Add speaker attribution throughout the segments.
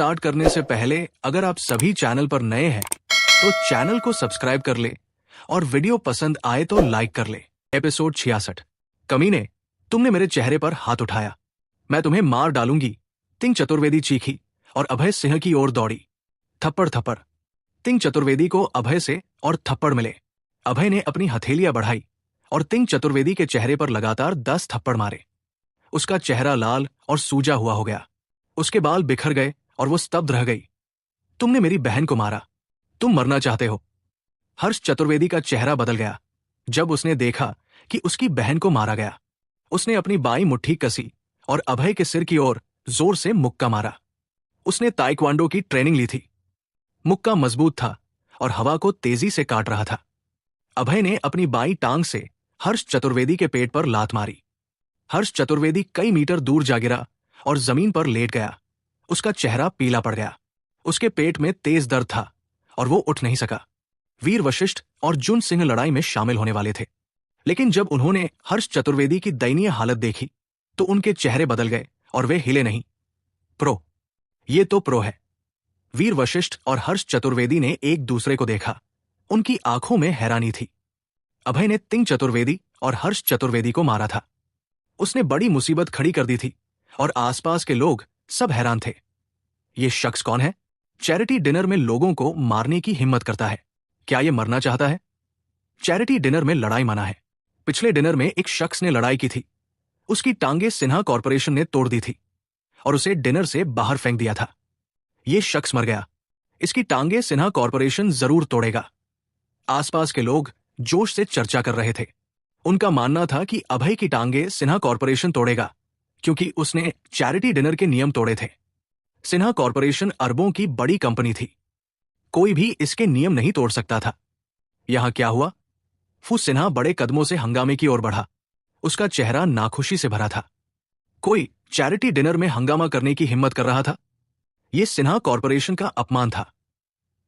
Speaker 1: Start करने से पहले अगर आप सभी चैनल पर नए हैं तो चैनल को सब्सक्राइब कर ले और वीडियो पसंद आए तो लाइक कर ले। एपिसोड 66। कमीने, तुमने मेरे चेहरे पर हाथ उठाया, मैं तुम्हें मार डालूंगी। तिंग चतुर्वेदी चीखी और अभय सिंह की ओर दौड़ी। थप्पड़ थप्पड़। तिंग चतुर्वेदी को अभय से और थप्पड़ मिले। अभय ने अपनी हथेलियां बढ़ाई और तिंग चतुर्वेदी के चेहरे पर लगातार 10 थप्पड़ मारे। उसका चेहरा लाल और सूजा हुआ हो गया। उसके बाल बिखर गए और वो स्तब्ध रह गई। तुमने मेरी बहन को मारा, तुम मरना चाहते हो। हर्ष चतुर्वेदी का चेहरा बदल गया जब उसने देखा कि उसकी बहन को मारा गया। उसने अपनी बाईं मुट्ठी कसी और अभय के सिर की ओर जोर से मुक्का मारा। उसने ताइक्वांडो की ट्रेनिंग ली थी। मुक्का मजबूत था और हवा को तेजी से काट रहा था। अभय ने अपनी बाईं टांग से हर्ष चतुर्वेदी के पेट पर लात मारी। हर्ष चतुर्वेदी कई मीटर दूर जा गिरा और जमीन पर लेट गया। उसका चेहरा पीला पड़ गया। उसके पेट में तेज दर्द था और वो उठ नहीं सका। वीर वशिष्ठ और जुन सिंह लड़ाई में शामिल होने वाले थे, लेकिन जब उन्होंने हर्ष चतुर्वेदी की दयनीय हालत देखी तो उनके चेहरे बदल गए और वे हिले नहीं। प्रो, ये तो प्रो है। वीर वशिष्ठ और हर्ष चतुर्वेदी ने एक दूसरे को देखा। उनकी आंखों में हैरानी थी। अभय ने तिंग चतुर्वेदी और हर्ष चतुर्वेदी को मारा था। उसने बड़ी मुसीबत खड़ी कर दी थी और आसपास के लोग सब हैरान थे। ये शख्स कौन है? चैरिटी डिनर में लोगों को मारने की हिम्मत करता है। क्या ये मरना चाहता है? चैरिटी डिनर में लड़ाई मना है। पिछले डिनर में एक शख्स ने लड़ाई की थी। उसकी टांगे सिन्हा कॉरपोरेशन ने तोड़ दी थी और उसे डिनर से बाहर फेंक दिया था। ये शख्स मर गया। इसकी टांगे सिन्हा कॉरपोरेशन जरूर तोड़ेगा। आसपास के लोग जोश से चर्चा कर रहे थे। उनका मानना था कि अभय की टांगे सिन्हा कॉरपोरेशन तोड़ेगा क्योंकि उसने चैरिटी डिनर के नियम तोड़े थे। सिन्हा कॉरपोरेशन अरबों की बड़ी कंपनी थी। कोई भी इसके नियम नहीं तोड़ सकता था। यहां क्या हुआ? फू सिन्हा बड़े कदमों से हंगामे की ओर बढ़ा। उसका चेहरा नाखुशी से भरा था। कोई चैरिटी डिनर में हंगामा करने की हिम्मत कर रहा था। यह सिन्हा कॉरपोरेशन का अपमान था।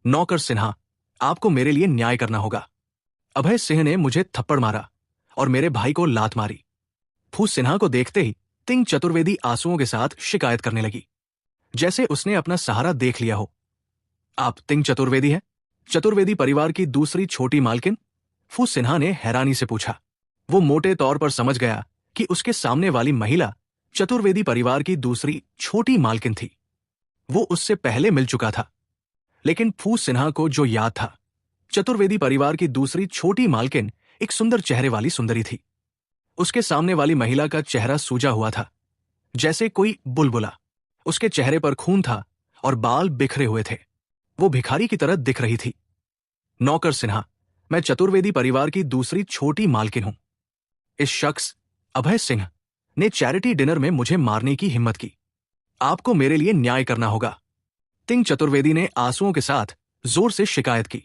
Speaker 1: नौकर सिन्हा, आपको मेरे लिए न्याय करना होगा। अभय सिंह ने मुझे थप्पड़ मारा और मेरे भाई को लात मारी। फू सिन्हा को देखते ही तिंग चतुर्वेदी आंसुओं के साथ शिकायत करने लगी, जैसे उसने अपना सहारा देख लिया हो। आप तिंग चतुर्वेदी हैं? चतुर्वेदी परिवार की दूसरी छोटी मालकिन? फू सिन्हा ने हैरानी से पूछा। वो मोटे तौर पर समझ गया कि उसके सामने वाली महिला चतुर्वेदी परिवार की दूसरी छोटी मालकिन थी। वो उससे पहले मिल चुका था, लेकिन फू सिन्हा को जो याद था, चतुर्वेदी परिवार की दूसरी छोटी मालकिन एक सुंदर चेहरे वाली सुंदरी थी। उसके सामने वाली महिला का चेहरा सूजा हुआ था, जैसे कोई बुलबुला। उसके चेहरे पर खून था और बाल बिखरे हुए थे। वो भिखारी की तरह दिख रही थी। नौकर सिन्हा, मैं चतुर्वेदी परिवार की दूसरी छोटी मालकिन हूं। इस शख्स अभय सिंह ने चैरिटी डिनर में मुझे मारने की हिम्मत की। आपको मेरे लिए न्याय करना होगा। तिंग चतुर्वेदी ने आंसुओं के साथ जोर से शिकायत की।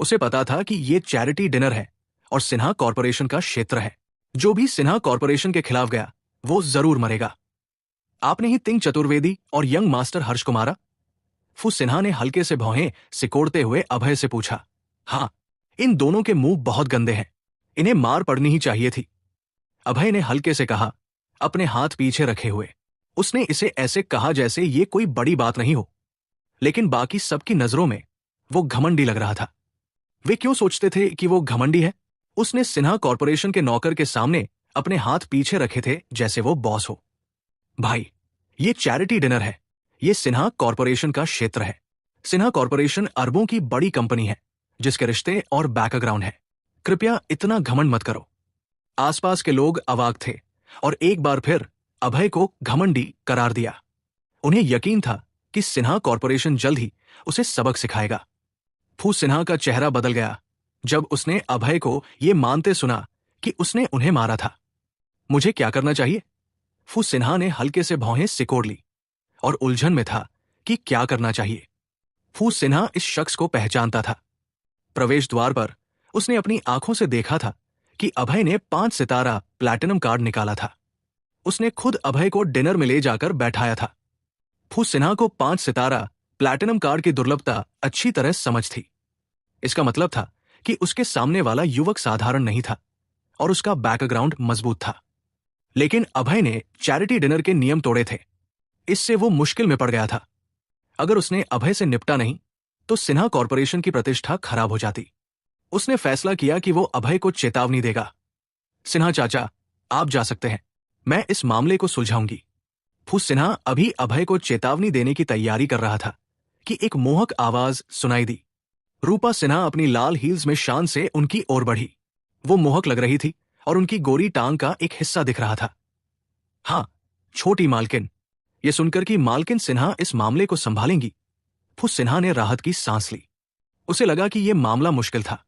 Speaker 1: उसे पता था कि यह चैरिटी डिनर है और सिन्हा कॉरपोरेशन का क्षेत्र है। जो भी सिन्हा कॉरपोरेशन के खिलाफ गया वो जरूर मरेगा। आपने ही तिंग चतुर्वेदी और यंग मास्टर हर्ष को मारा? फू सिन्हा ने हल्के से भौहें सिकोड़ते हुए अभय से पूछा। हाँ, इन दोनों के मुंह बहुत गंदे हैं। इन्हें मार पड़नी ही चाहिए थी। अभय ने हल्के से कहा, अपने हाथ पीछे रखे हुए। उसने इसे ऐसे कहा जैसे ये कोई बड़ी बात नहीं हो, लेकिन बाकी सबकी नजरों में वो घमंडी लग रहा था। वे क्यों सोचते थे कि वो घमंडी है? उसने सिन्हा कॉरपोरेशन के नौकर के सामने अपने हाथ पीछे रखे थे जैसे वो बॉस हो। भाई, ये चैरिटी डिनर है। ये सिन्हा कॉरपोरेशन का क्षेत्र है। सिन्हा कॉरपोरेशन अरबों की बड़ी कंपनी है जिसके रिश्ते और बैकग्राउंड है। कृपया इतना घमंड मत करो। आसपास के लोग अवाक थे और एक बार फिर अभय को घमंडी करार दिया। उन्हें यकीन था कि सिन्हा कॉरपोरेशन जल्द ही उसे सबक सिखाएगा। फू सिन्हा का चेहरा बदल गया जब उसने अभय को यह मानते सुना कि उसने उन्हें मारा था। मुझे क्या करना चाहिए? फू सिन्हा ने हल्के से भौहें सिकोड़ ली और उलझन में था कि क्या करना चाहिए। फू सिन्हा इस शख्स को पहचानता था। प्रवेश द्वार पर उसने अपनी आंखों से देखा था कि अभय ने 5 सितारा प्लैटिनम कार्ड निकाला था। उसने खुद अभय को डिनर में ले जाकर बैठाया था। फू सिन्हा को 5 सितारा प्लैटिनम कार्ड की दुर्लभता अच्छी तरह समझ थी। इसका मतलब था कि उसके सामने वाला युवक साधारण नहीं था और उसका बैकग्राउंड मजबूत था। लेकिन अभय ने चैरिटी डिनर के नियम तोड़े थे। इससे वो मुश्किल में पड़ गया था। अगर उसने अभय से निपटा नहीं तो सिन्हा कॉरपोरेशन की प्रतिष्ठा खराब हो जाती। उसने फैसला किया कि वो अभय को चेतावनी देगा। सिन्हा चाचा, आप जा सकते हैं, मैं इस मामले को सुलझाऊंगी। फूस सिन्हा अभी अभय को चेतावनी देने की तैयारी कर रहा था कि एक मोहक आवाज सुनाई दी। रूपा सिन्हा अपनी लाल हील्स में शान से उनकी ओर बढ़ी। वो मोहक लग रही थी और उनकी गोरी टांग का एक हिस्सा दिख रहा था। हाँ, छोटी मालकिन। ये सुनकर कि मालकिन सिन्हा इस मामले को संभालेंगी, फूस सिन्हा ने राहत की सांस ली। उसे लगा कि यह मामला मुश्किल था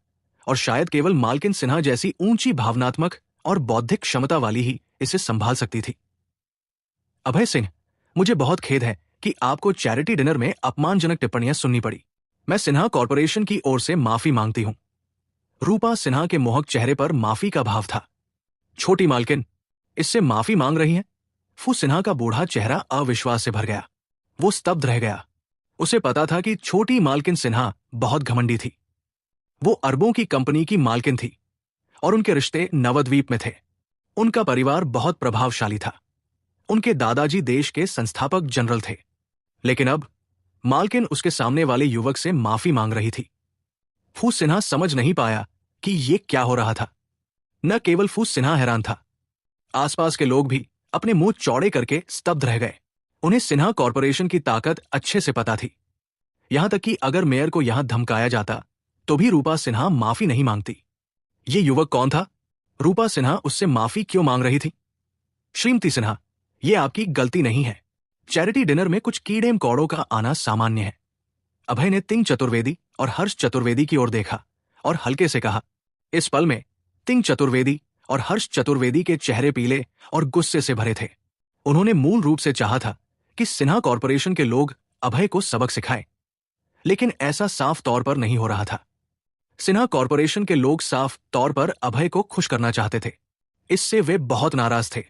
Speaker 1: और शायद केवल मालकिन सिन्हा जैसी ऊंची भावनात्मक और बौद्धिक क्षमता वाली ही इसे संभाल सकती थी। अभय सिंह, मुझे बहुत खेद है कि आपको चैरिटी डिनर में अपमानजनक टिप्पणियां सुननी पड़ी। मैं सिन्हा कॉरपोरेशन की ओर से माफी मांगती हूं। रूपा सिन्हा के मोहक चेहरे पर माफी का भाव था। छोटी मालकिन, इससे माफी मांग रही हैं? फू सिन्हा का बूढ़ा चेहरा अविश्वास से भर गया। वो स्तब्ध रह गया। उसे पता था कि छोटी मालकिन सिन्हा बहुत घमंडी थी। वो अरबों की कंपनी की मालकिन थी और उनके रिश्ते नवद्वीप में थे। उनका परिवार बहुत प्रभावशाली था। उनके दादाजी देश के संस्थापक जनरल थे। लेकिन अब मालकिन उसके सामने वाले युवक से माफी मांग रही थी। फूस सिन्हा समझ नहीं पाया कि ये क्या हो रहा था। न केवल फूस सिन्हा हैरान था, आसपास के लोग भी अपने मुंह चौड़े करके स्तब्ध रह गए। उन्हें सिन्हा कॉरपोरेशन की ताकत अच्छे से पता थी। यहां तक कि अगर मेयर को यहां धमकाया जाता तो भी रूपा सिन्हा माफी नहीं मांगती। ये युवक कौन था? रूपा सिन्हा उससे माफी क्यों मांग रही थी? श्रीमती सिन्हा, यह आपकी गलती नहीं है। चैरिटी डिनर में कुछ कीड़े मकोड़ों का आना सामान्य है। अभय ने तिंग चतुर्वेदी और हर्ष चतुर्वेदी की ओर देखा और हल्के से कहा। इस पल में तिंग चतुर्वेदी और हर्ष चतुर्वेदी के चेहरे पीले और गुस्से से भरे थे। उन्होंने मूल रूप से चाहा था कि सिन्हा कॉरपोरेशन के लोग अभय को सबक सिखाएं, लेकिन ऐसा साफ तौर पर नहीं हो रहा था। सिन्हा कॉरपोरेशन के लोग साफ तौर पर अभय को खुश करना चाहते थे। इससे वे बहुत नाराज थे।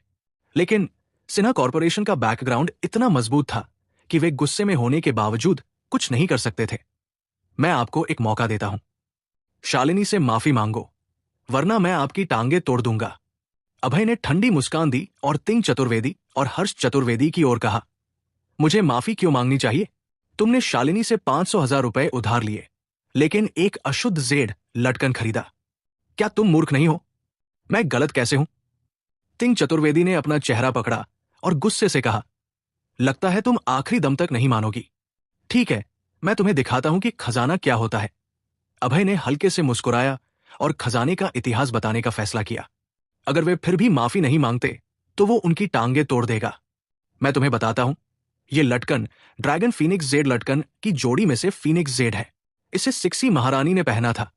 Speaker 1: लेकिन सिन्हा कॉरपोरेशन का बैकग्राउंड इतना मजबूत था कि वे गुस्से में होने के बावजूद कुछ नहीं कर सकते थे। मैं आपको एक मौका देता हूं। शालिनी से माफी मांगो, वरना मैं आपकी टांगे तोड़ दूंगा। अभय ने ठंडी मुस्कान दी और तिंग चतुर्वेदी और हर्ष चतुर्वेदी की ओर कहा। मुझे माफी क्यों मांगनी चाहिए? तुमने शालिनी से 500,000 रुपए उधार लिए, लेकिन एक अशुद्ध जेड लटकन खरीदा। क्या तुम मूर्ख नहीं हो? मैं गलत कैसे हूं? तिंग चतुर्वेदी ने अपना चेहरा पकड़ा और गुस्से से कहा, लगता है तुम आखिरी दम तक नहीं मानोगी। ठीक है, मैं तुम्हें दिखाता हूं कि खजाना क्या होता है। अभय ने हल्के से मुस्कुराया और खजाने का इतिहास बताने का फैसला किया। अगर वे फिर भी माफी नहीं मांगते तो वो उनकी टांगे तोड़ देगा। मैं तुम्हें बताता हूं, यह लटकन ड्रैगन फीनिक्स जेड लटकन की जोड़ी में से फीनिक्स जेड है। इसे सिक्सी महारानी ने पहना था।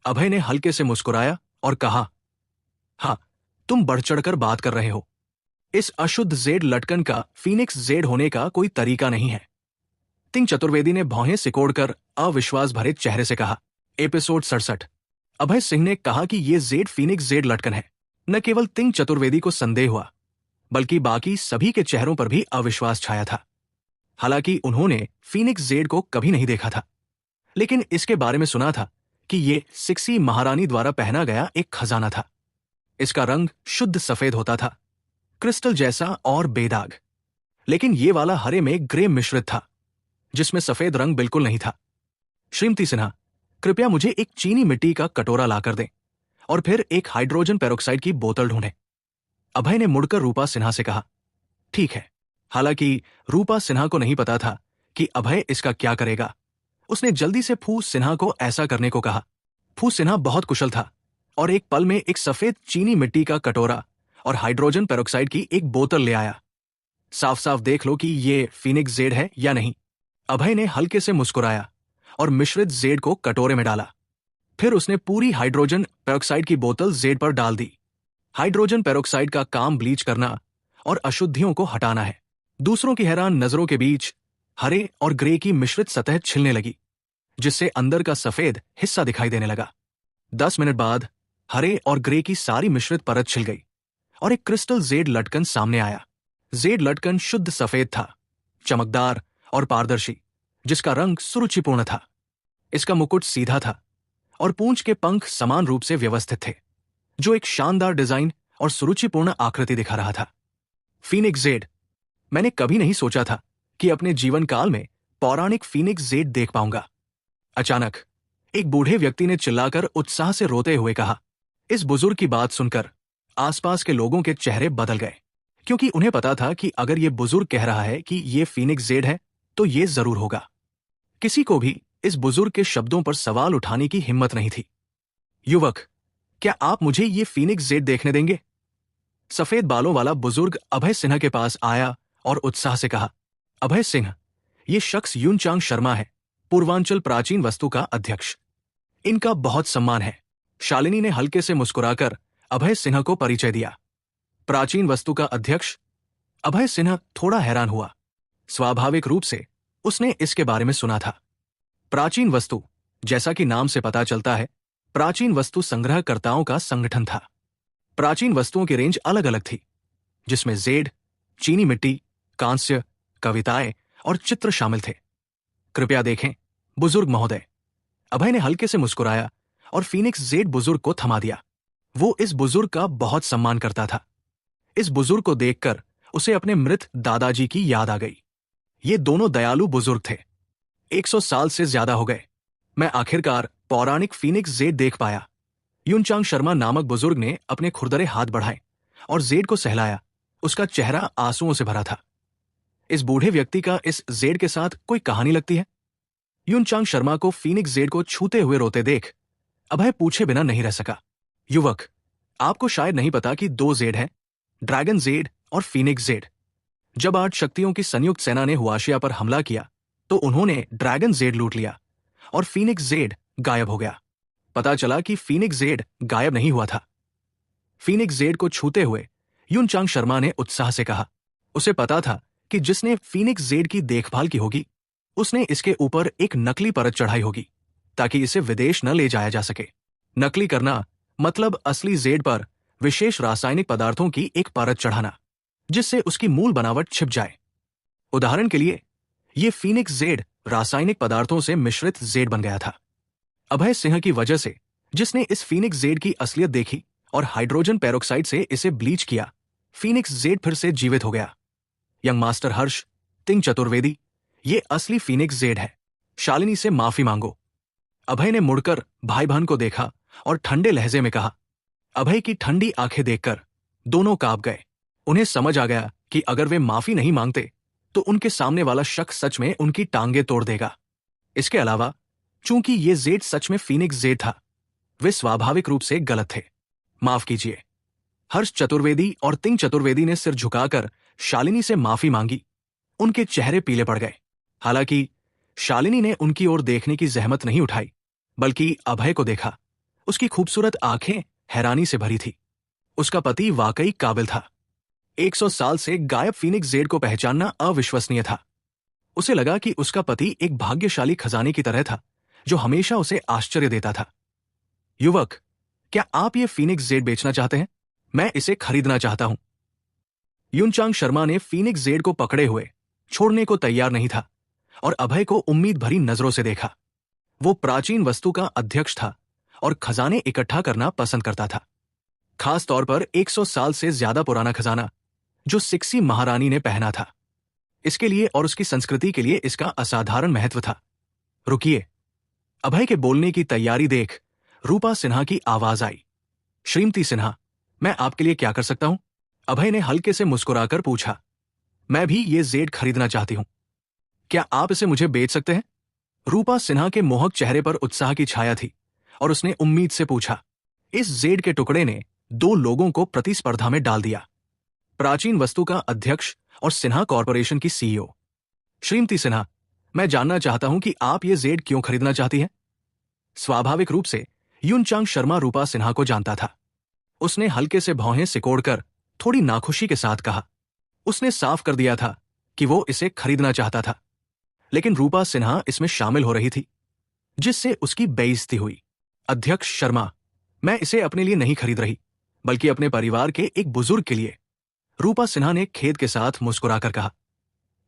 Speaker 1: अभय ने हल्के से मुस्कुराया और कहा, हाँ, तुम बढ़ चढ़कर बात कर रहे हो। इस अशुद्ध जेड लटकन का फीनिक्स जेड होने का कोई तरीका नहीं है। तिंग चतुर्वेदी ने भौहें सिकोड़कर अविश्वास भरे चेहरे से कहा। एपिसोड 67। अभय सिंह ने कहा कि यह जेड फीनिक्स जेड लटकन है। न केवल तिंग चतुर्वेदी को संदेह हुआ, बल्कि बाकी सभी के चेहरों पर भी अविश्वास छाया था। हालांकि उन्होंने फीनिक्स जेड को कभी नहीं देखा था, लेकिन इसके बारे में सुना था कि यह सिक्सी महारानी द्वारा पहना गया एक खजाना था। इसका रंग शुद्ध सफेद होता था, क्रिस्टल जैसा और बेदाग। लेकिन ये वाला हरे में ग्रे मिश्रित था, जिसमें सफेद रंग बिल्कुल नहीं था। श्रीमती सिन्हा, कृपया मुझे एक चीनी मिट्टी का कटोरा लाकर दें और फिर एक हाइड्रोजन पेरोक्साइड की बोतल ढूंढें। अभय ने मुड़कर रूपा सिन्हा से कहा। ठीक है। हालांकि रूपा सिन्हा को नहीं पता था कि अभय इसका क्या करेगा। उसने जल्दी से फू सिन्हा को ऐसा करने को कहा। फू सिन्हा बहुत कुशल था और एक पल में एक सफेद चीनी मिट्टी का कटोरा और हाइड्रोजन पेरोक्साइड की एक बोतल ले आया। साफ साफ देख लो कि ये फीनिक्स जेड है या नहीं। अभय ने हल्के से मुस्कुराया और मिश्रित जेड को कटोरे में डाला। फिर उसने पूरी हाइड्रोजन पेरोक्साइड की बोतल जेड पर डाल दी। हाइड्रोजन पेरोक्साइड का काम ब्लीच करना और अशुद्धियों को हटाना है। दूसरों की हैरान नजरों के बीच हरे और ग्रे की मिश्रित सतह छिलने लगी, जिससे अंदर का सफेद हिस्सा दिखाई देने लगा। 10 मिनट बाद हरे और ग्रे की सारी मिश्रित परत छिल गई और एक क्रिस्टल जेड लटकन सामने आया। जेड लटकन शुद्ध सफेद था, चमकदार और पारदर्शी, जिसका रंग सुरुचिपूर्ण था। इसका मुकुट सीधा था और पूंछ के पंख समान रूप से व्यवस्थित थे, जो एक शानदार डिजाइन और सुरुचिपूर्ण आकृति दिखा रहा था। Phoenix Z. मैंने कभी नहीं सोचा था कि अपने जीवन काल में पौराणिक फीनिक्स जेड देख पाऊंगा। अचानक एक बूढ़े व्यक्ति ने चिल्लाकर उत्साह से रोते हुए कहा। इस बुजुर्ग की बात सुनकर आसपास के लोगों के चेहरे बदल गए, क्योंकि उन्हें पता था कि अगर ये बुजुर्ग कह रहा है कि ये फीनिक्स जेड है तो ये जरूर होगा। किसी को भी इस बुजुर्ग के शब्दों पर सवाल उठाने की हिम्मत नहीं थी। युवक, क्या आप मुझे ये फीनिक्स जेड देखने देंगे? सफेद बालों वाला बुजुर्ग अभय सिन्हा के पास आया और उत्साह से कहा। अभय सिंह, ये शख्स यूनचांग शर्मा है, पूर्वांचल प्राचीन वस्तु का अध्यक्ष। इनका बहुत सम्मान है। शालिनी ने हल्के से मुस्कुराकर अभय सिन्हा को परिचय दिया। प्राचीन वस्तु का अध्यक्ष? अभय सिन्हा थोड़ा हैरान हुआ। स्वाभाविक रूप से उसने इसके बारे में सुना था। प्राचीन वस्तु, जैसा कि नाम से पता चलता है, प्राचीन वस्तु संग्रहकर्ताओं का संगठन था। प्राचीन वस्तुओं की रेंज अलग अलग थी, जिसमें जेड, चीनी मिट्टी, कांस्य, कविताएं और चित्र शामिल थे। कृपया देखें बुजुर्ग महोदय। अभय ने हल्के से मुस्कुराया और फीनिक्स जेड बुजुर्ग को थमा दिया। वो इस बुजुर्ग का बहुत सम्मान करता था। इस बुजुर्ग को देखकर उसे अपने मृत दादाजी की याद आ गई। ये दोनों दयालु बुजुर्ग थे। 100 साल से ज्यादा हो गए। मैं आखिरकार पौराणिक फीनिक्स जेड देख पाया। यूनचांग शर्मा नामक बुजुर्ग ने अपने खुरदरे हाथ बढ़ाए और जेड को सहलाया। उसका चेहरा आंसुओं से भरा था। इस बूढ़े व्यक्ति का इस जेड के साथ कोई कहानी लगती है। यूनचांग शर्मा को फीनिक्स जेड को छूते हुए रोते देख अभय पूछे बिना नहीं रह सका। युवक, आपको शायद नहीं पता कि 2 जेड हैं, ड्रैगन जेड और फीनिक्स जेड। जब 8 शक्तियों की संयुक्त सेना ने हुआशिया पर हमला किया तो उन्होंने ड्रैगन जेड लूट लिया और फीनिक्स जेड गायब हो गया। पता चला कि फीनिक्स जेड गायब नहीं हुआ था। फीनिक्स जेड को छूते हुए यूनचांग शर्मा ने उत्साह से कहा। उसे पता था कि जिसने फीनिक्स जेड की देखभाल की होगी उसने इसके ऊपर एक नकली परत चढ़ाई होगी ताकि इसे विदेश न ले जाया जा सके। नकली करना मतलब असली जेड पर विशेष रासायनिक पदार्थों की एक परत चढ़ाना, जिससे उसकी मूल बनावट छिप जाए। उदाहरण के लिए, यह फीनिक्स जेड रासायनिक पदार्थों से मिश्रित जेड बन गया था। अभय सिंह की वजह से, जिसने इस फीनिक्स जेड की असलियत देखी और हाइड्रोजन पेरोक्साइड से इसे ब्लीच किया, फीनिक्स जेड फिर से जीवित हो गया। यंग मास्टर हर्ष, तिंग चतुर्वेदी, ये असली फीनिक्स जेड है। शालिनी से माफी मांगो। अभय ने मुड़कर भाई बहन को देखा और ठंडे लहजे में कहा। अभय की ठंडी आंखें देखकर दोनों कांप गए। उन्हें समझ आ गया कि अगर वे माफी नहीं मांगते तो उनके सामने वाला शख्स सच में उनकी टांगें तोड़ देगा। इसके अलावा, चूंकि ये जेड सच में फीनिक्स जेड था, वे स्वाभाविक रूप से गलत थे। माफ कीजिए। हर्ष चतुर्वेदी और तिंग चतुर्वेदी ने सिर झुकाकर शालिनी से माफी मांगी। उनके चेहरे पीले पड़ गए। हालांकि शालिनी ने उनकी ओर देखने की जहमत नहीं उठाई, बल्कि अभय को देखा। उसकी खूबसूरत आंखें हैरानी से भरी थी। उसका पति वाकई काबिल था। 100 साल से गायब फीनिक्स जेड को पहचानना अविश्वसनीय था। उसे लगा कि उसका पति एक भाग्यशाली खजाने की तरह था जो हमेशा उसे आश्चर्य देता था। युवक, क्या आप ये फीनिक्स जेड बेचना चाहते हैं? मैं इसे खरीदना चाहता हूं। यूनचांग शर्मा ने फीनिक्स जेड को पकड़े हुए छोड़ने को तैयार नहीं था और अभय को उम्मीद भरी नजरों से देखा। वो प्राचीन वस्तु का अध्यक्ष था और खजाने इकट्ठा करना पसंद करता था, खास तौर पर 100 साल से ज्यादा पुराना खजाना जो सिक्सी महारानी ने पहना था। इसके लिए और उसकी संस्कृति के लिए इसका असाधारण महत्व था। रुकिए। अभय के बोलने की तैयारी देख रूपा सिन्हा की आवाज आई। श्रीमती सिन्हा, मैं आपके लिए क्या कर सकता हूं? अभय ने हल्के से मुस्कुराकर पूछा। मैं भी ये जेड खरीदना चाहती हूं। क्या आप इसे मुझे बेच सकते हैं? रूपा सिन्हा के मोहक चेहरे पर उत्साह की छाया थी और उसने उम्मीद से पूछा। इस जेड के टुकड़े ने 2 लोगों को प्रतिस्पर्धा में डाल दिया, प्राचीन वस्तु का अध्यक्ष और सिन्हा कॉरपोरेशन की सीईओ। श्रीमती सिन्हा, मैं जानना चाहता हूं कि आप ये जेड क्यों खरीदना चाहती हैं? स्वाभाविक रूप से यूनचांग शर्मा रूपा सिन्हा को जानता था। उसने हल्के से भौहें सिकोड़कर थोड़ी नाखुशी के साथ कहा। उसने साफ कर दिया था कि वो इसे खरीदना चाहता था, लेकिन रूपा सिन्हा इसमें शामिल हो रही थी, जिससे उसकी बेइज्जती हुई। अध्यक्ष शर्मा, मैं इसे अपने लिए नहीं खरीद रही, बल्कि अपने परिवार के एक बुजुर्ग के लिए। रूपा सिन्हा ने खेद के साथ मुस्कुराकर कहा।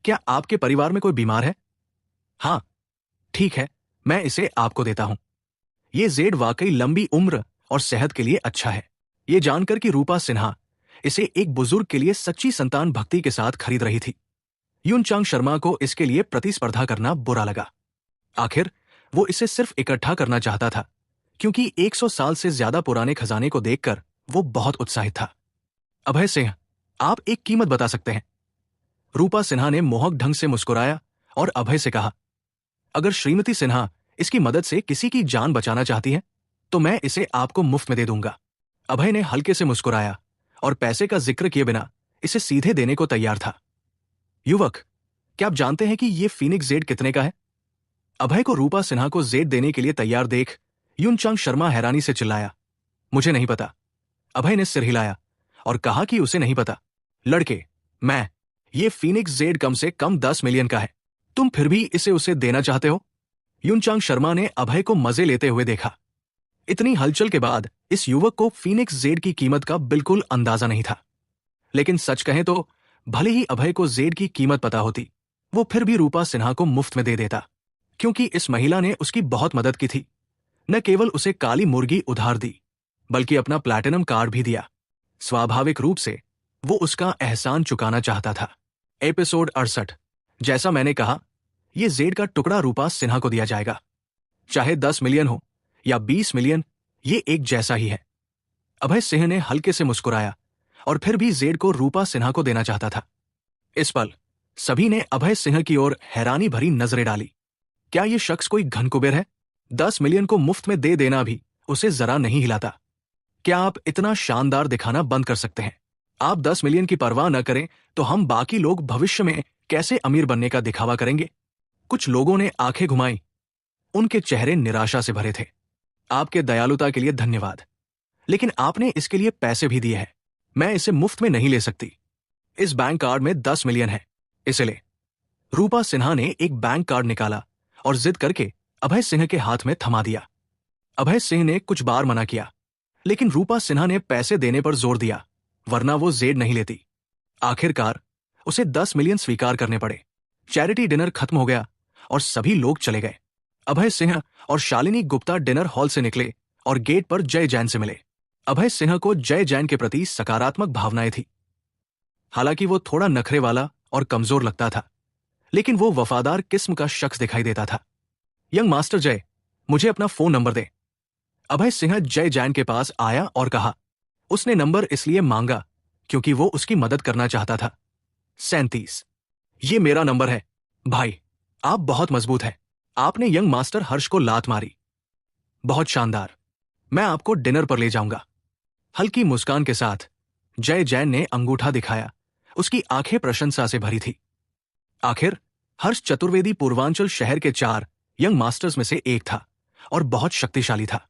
Speaker 1: क्या आपके परिवार में कोई बीमार है? हाँ। ठीक है, मैं इसे आपको देता हूं। ये जेड वाकई लंबी उम्र और सेहत के लिए अच्छा है। ये जानकर कि रूपा सिन्हा इसे एक बुजुर्ग के लिए सच्ची संतान भक्ति के साथ खरीद रही थी, युनचांग शर्मा को इसके लिए प्रतिस्पर्धा करना बुरा लगा। आखिर वो इसे सिर्फ इकट्ठा करना चाहता था, क्योंकि 100 साल से ज्यादा पुराने खजाने को देखकर वो बहुत उत्साहित था। अभय सिंह, आप एक कीमत बता सकते हैं? रूपा सिन्हा ने मोहक ढंग से मुस्कुराया और अभय से कहा, अगर श्रीमती सिन्हा इसकी मदद से किसी की जान बचाना चाहती है तो मैं इसे आपको मुफ्त में दे दूंगा। अभय ने हल्के से मुस्कुराया और पैसे का जिक्र किए बिना इसे सीधे देने को तैयार था। युवक, क्या आप जानते हैं कि ये फीनिक्स जेड कितने का है? अभय को रूपा सिन्हा को जेड देने के लिए तैयार देख युनचांग शर्मा हैरानी से चिल्लाया, मुझे नहीं पता। अभय ने सिर हिलाया और कहा कि उसे नहीं पता। लड़के, ये फीनिक्स जेड कम से कम 10 मिलियन का है, तुम फिर भी इसे उसे देना चाहते हो? युनचांग शर्मा ने अभय को मजे लेते हुए देखा। इतनी हलचल के बाद इस युवक को फीनिक्स जेड की कीमत का बिल्कुल अंदाजा नहीं था। लेकिन सच कहें तो भले ही अभय को जेड की कीमत पता होती, वो फिर भी रूपा सिन्हा को मुफ्त में दे देता, क्योंकि इस महिला ने उसकी बहुत मदद की थी। न केवल उसे काली मुर्गी उधार दी, बल्कि अपना प्लैटिनम कार्ड भी दिया। स्वाभाविक रूप से वो उसका एहसान चुकाना चाहता था। एपिसोड 68। जैसा मैंने कहा, यह जेड का टुकड़ा रूपा सिन्हा को दिया जाएगा। चाहे 10 मिलियन हो या 20 मिलियन, ये एक जैसा ही है। अभय सिंह ने हल्के से मुस्कुराया और फिर भी जेड को रूपा सिन्हा को देना चाहता था। इस पल सभी ने अभय सिंह की ओर हैरानी भरी नजरें डाली। क्या यह शख्स कोई घनकुबेर है? 10 मिलियन को मुफ्त में दे देना भी उसे जरा नहीं हिलाता। क्या आप इतना शानदार दिखाना बंद कर सकते हैं? आप 10 मिलियन की परवाह न करें तो हम बाकी लोग भविष्य में कैसे अमीर बनने का दिखावा करेंगे? कुछ लोगों ने आंखें घुमाई। उनके चेहरे निराशा से भरे थे। आपके दयालुता के लिए धन्यवाद, लेकिन आपने इसके लिए पैसे भी दिए हैं। मैं इसे मुफ्त में नहीं ले सकती। इस बैंक कार्ड में 10 मिलियन है, इसे ले। रूपा सिन्हा ने एक बैंक कार्ड निकाला और जिद करके अभय सिंह के हाथ में थमा दिया। अभय सिंह ने कुछ बार मना किया, लेकिन रूपा सिन्हा ने पैसे देने पर जोर दिया, वरना वो जेड नहीं लेती। आखिरकार उसे 10 मिलियन स्वीकार करने पड़े। चैरिटी डिनर खत्म हो गया और सभी लोग चले गए। अभय सिंह और शालिनी गुप्ता डिनर हॉल से निकले और गेट पर जय जैन से मिले। अभय सिंह को जय जैन के प्रति सकारात्मक भावनाएं थी। हालांकि वो थोड़ा नखरे वाला और कमजोर लगता था, लेकिन वो वफादार किस्म का शख्स दिखाई देता था। यंग मास्टर जय, मुझे अपना फोन नंबर दे। अभय सिंह जय जैन के पास आया और कहा। उसने नंबर इसलिए मांगा क्योंकि वो उसकी मदद करना चाहता था। 37। ये मेरा नंबर है। भाई, आप बहुत मजबूत हैं। आपने यंग मास्टर हर्ष को लात मारी। बहुत शानदार। मैं आपको डिनर पर ले जाऊंगा। हल्की मुस्कान के साथ जय जैन ने अंगूठा दिखाया। उसकी आंखें प्रशंसा से भरी थी। आखिर हर्ष चतुर्वेदी पूर्वांचल शहर के 4 यंग मास्टर्स में से एक था और बहुत शक्तिशाली था।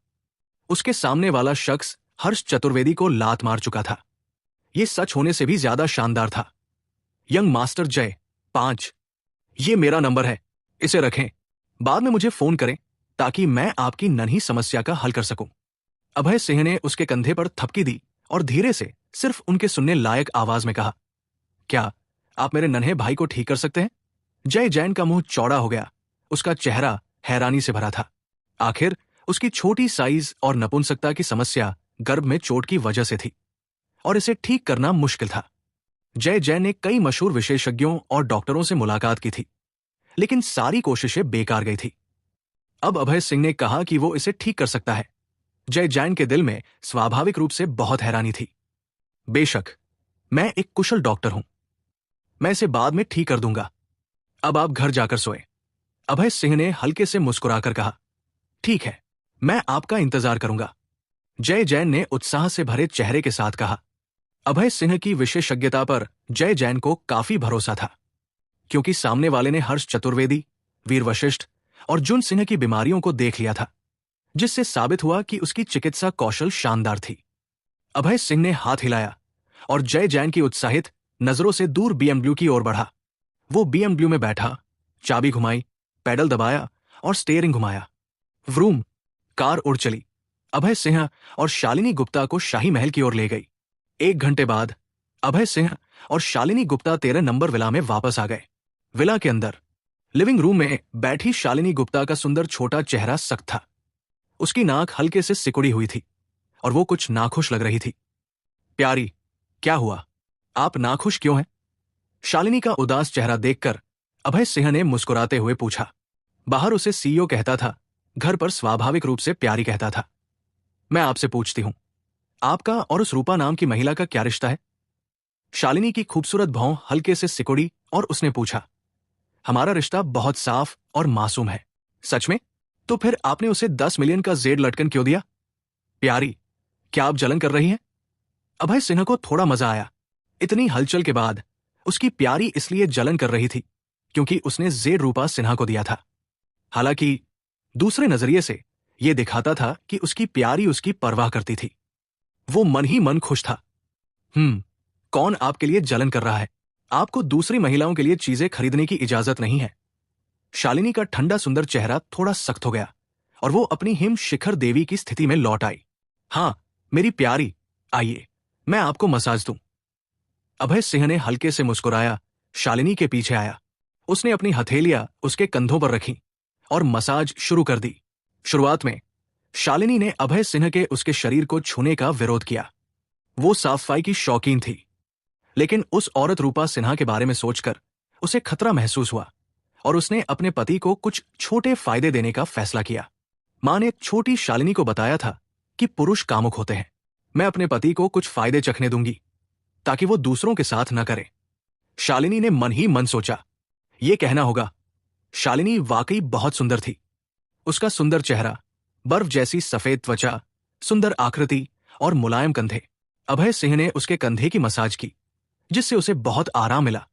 Speaker 1: उसके सामने वाला शख्स हर्ष चतुर्वेदी को लात मार चुका था। यह सच होने से भी ज्यादा शानदार था। यंग मास्टर जय 5। ये मेरा नंबर है, इसे रखें। बाद में मुझे फोन करें ताकि मैं आपकी नन्ही समस्या का हल कर सकूं। अभय सिंह ने उसके कंधे पर थपकी दी और धीरे से सिर्फ उनके सुनने लायक आवाज में कहा, क्या आप मेरे नन्हे भाई को ठीक कर सकते हैं? जय जैन का मुंह चौड़ा हो गया। उसका चेहरा हैरानी से भरा था। आखिर उसकी छोटी साइज और नपुंसकता की समस्या गर्भ में चोट की वजह से थी और इसे ठीक करना मुश्किल था। जय जैन ने कई मशहूर विशेषज्ञों और डॉक्टरों से मुलाकात की थी, लेकिन सारी कोशिशें बेकार गई थी। अब अभय सिंह ने कहा कि वो इसे ठीक कर सकता है। जय जैन के दिल में स्वाभाविक रूप से बहुत हैरानी थी। बेशक, मैं एक कुशल डॉक्टर हूं। मैं इसे बाद में ठीक कर दूंगा। अब आप घर जाकर सोए। अभय सिंह ने हल्के से मुस्कुराकर कहा, ठीक है, मैं आपका इंतजार करूंगा। जय जैन ने उत्साह से भरे चेहरे के साथ कहा। अभय सिंह की विशेषज्ञता पर जय जैन को काफी भरोसा था, क्योंकि सामने वाले ने हर्ष चतुर्वेदी, वीर वशिष्ठ और जुन सिंह की बीमारियों को देख लिया था, जिससे साबित हुआ कि उसकी चिकित्सा कौशल शानदार थी। अभय सिंह ने हाथ हिलाया और जय जैन की उत्साहित नजरों से दूर BMW की ओर बढ़ा। वो BMW में बैठा, चाबी घुमाई, पैडल दबाया और स्टीयरिंग घुमाया। व्रूम, कार उड़ चली। अभय सिंह और शालिनी गुप्ता को शाही महल की ओर ले गई। 1 घंटे बाद अभय सिंह और शालिनी गुप्ता 13 नंबर विला में वापस आ गए। विला के अंदर लिविंग रूम में बैठी शालिनी गुप्ता का सुंदर छोटा चेहरा सख्त था। उसकी नाक हल्के से सिकुड़ी हुई थी और वो कुछ नाखुश लग रही थी। प्यारी, क्या हुआ? आप नाखुश क्यों हैं? शालिनी का उदास चेहरा देखकर अभय सिंह ने मुस्कुराते हुए पूछा। बाहर उसे सीईओ कहता था, घर पर स्वाभाविक रूप से प्यारी कहता था। मैं आपसे पूछती हूं, आपका और उस रूपा नाम की महिला का क्या रिश्ता है? शालिनी की खूबसूरत भौं हल्के से सिकुड़ी और उसने पूछा। हमारा रिश्ता बहुत साफ और मासूम है। सच में? तो फिर आपने उसे 10 मिलियन का जेड लटकन क्यों दिया? प्यारी, क्या आप जलन कर रही हैं? अभय सिन्हा को थोड़ा मजा आया। इतनी हलचल के बाद उसकी प्यारी इसलिए जलन कर रही थी क्योंकि उसने जेड रूपा सिन्हा को दिया था। हालांकि दूसरे नजरिए से यह दिखाता था कि उसकी प्यारी उसकी परवाह करती थी। वो मन ही मन खुश था। कौन आपके लिए जलन कर रहा है? आपको दूसरी महिलाओं के लिए चीजें खरीदने की इजाजत नहीं है। शालिनी का ठंडा सुंदर चेहरा थोड़ा सख्त हो गया और वो अपनी हिम शिखर देवी की स्थिति में लौट आई। हां, मेरी प्यारी, आइए, मैं आपको मसाज दूं। अभय सिंह ने हल्के से मुस्कुराया, शालिनी के पीछे आया। उसने अपनी हथेलियां उसके कंधों पर रखी और मसाज शुरू कर दी। शुरुआत में शालिनी ने अभय सिंह के उसके शरीर को छूने का विरोध किया। वो साफ सफाई की शौकीन थी, लेकिन उस औरत रूपा सिन्हा के बारे में सोचकर उसे खतरा महसूस हुआ और उसने अपने पति को कुछ छोटे फायदे देने का फैसला किया। मां ने छोटी शालिनी को बताया था कि पुरुष कामुक होते हैं। मैं अपने पति को कुछ फायदे चखने दूंगी ताकि वो दूसरों के साथ न करे। शालिनी ने मन ही मन सोचा, ये कहना होगा। शालिनी वाकई बहुत सुंदर थी। उसका सुंदर चेहरा, बर्फ जैसी सफेद त्वचा, सुंदर आकृति और मुलायम कंधे। अभय सिंह ने उसके कंधे की मसाज की जिससे उसे बहुत आराम मिला।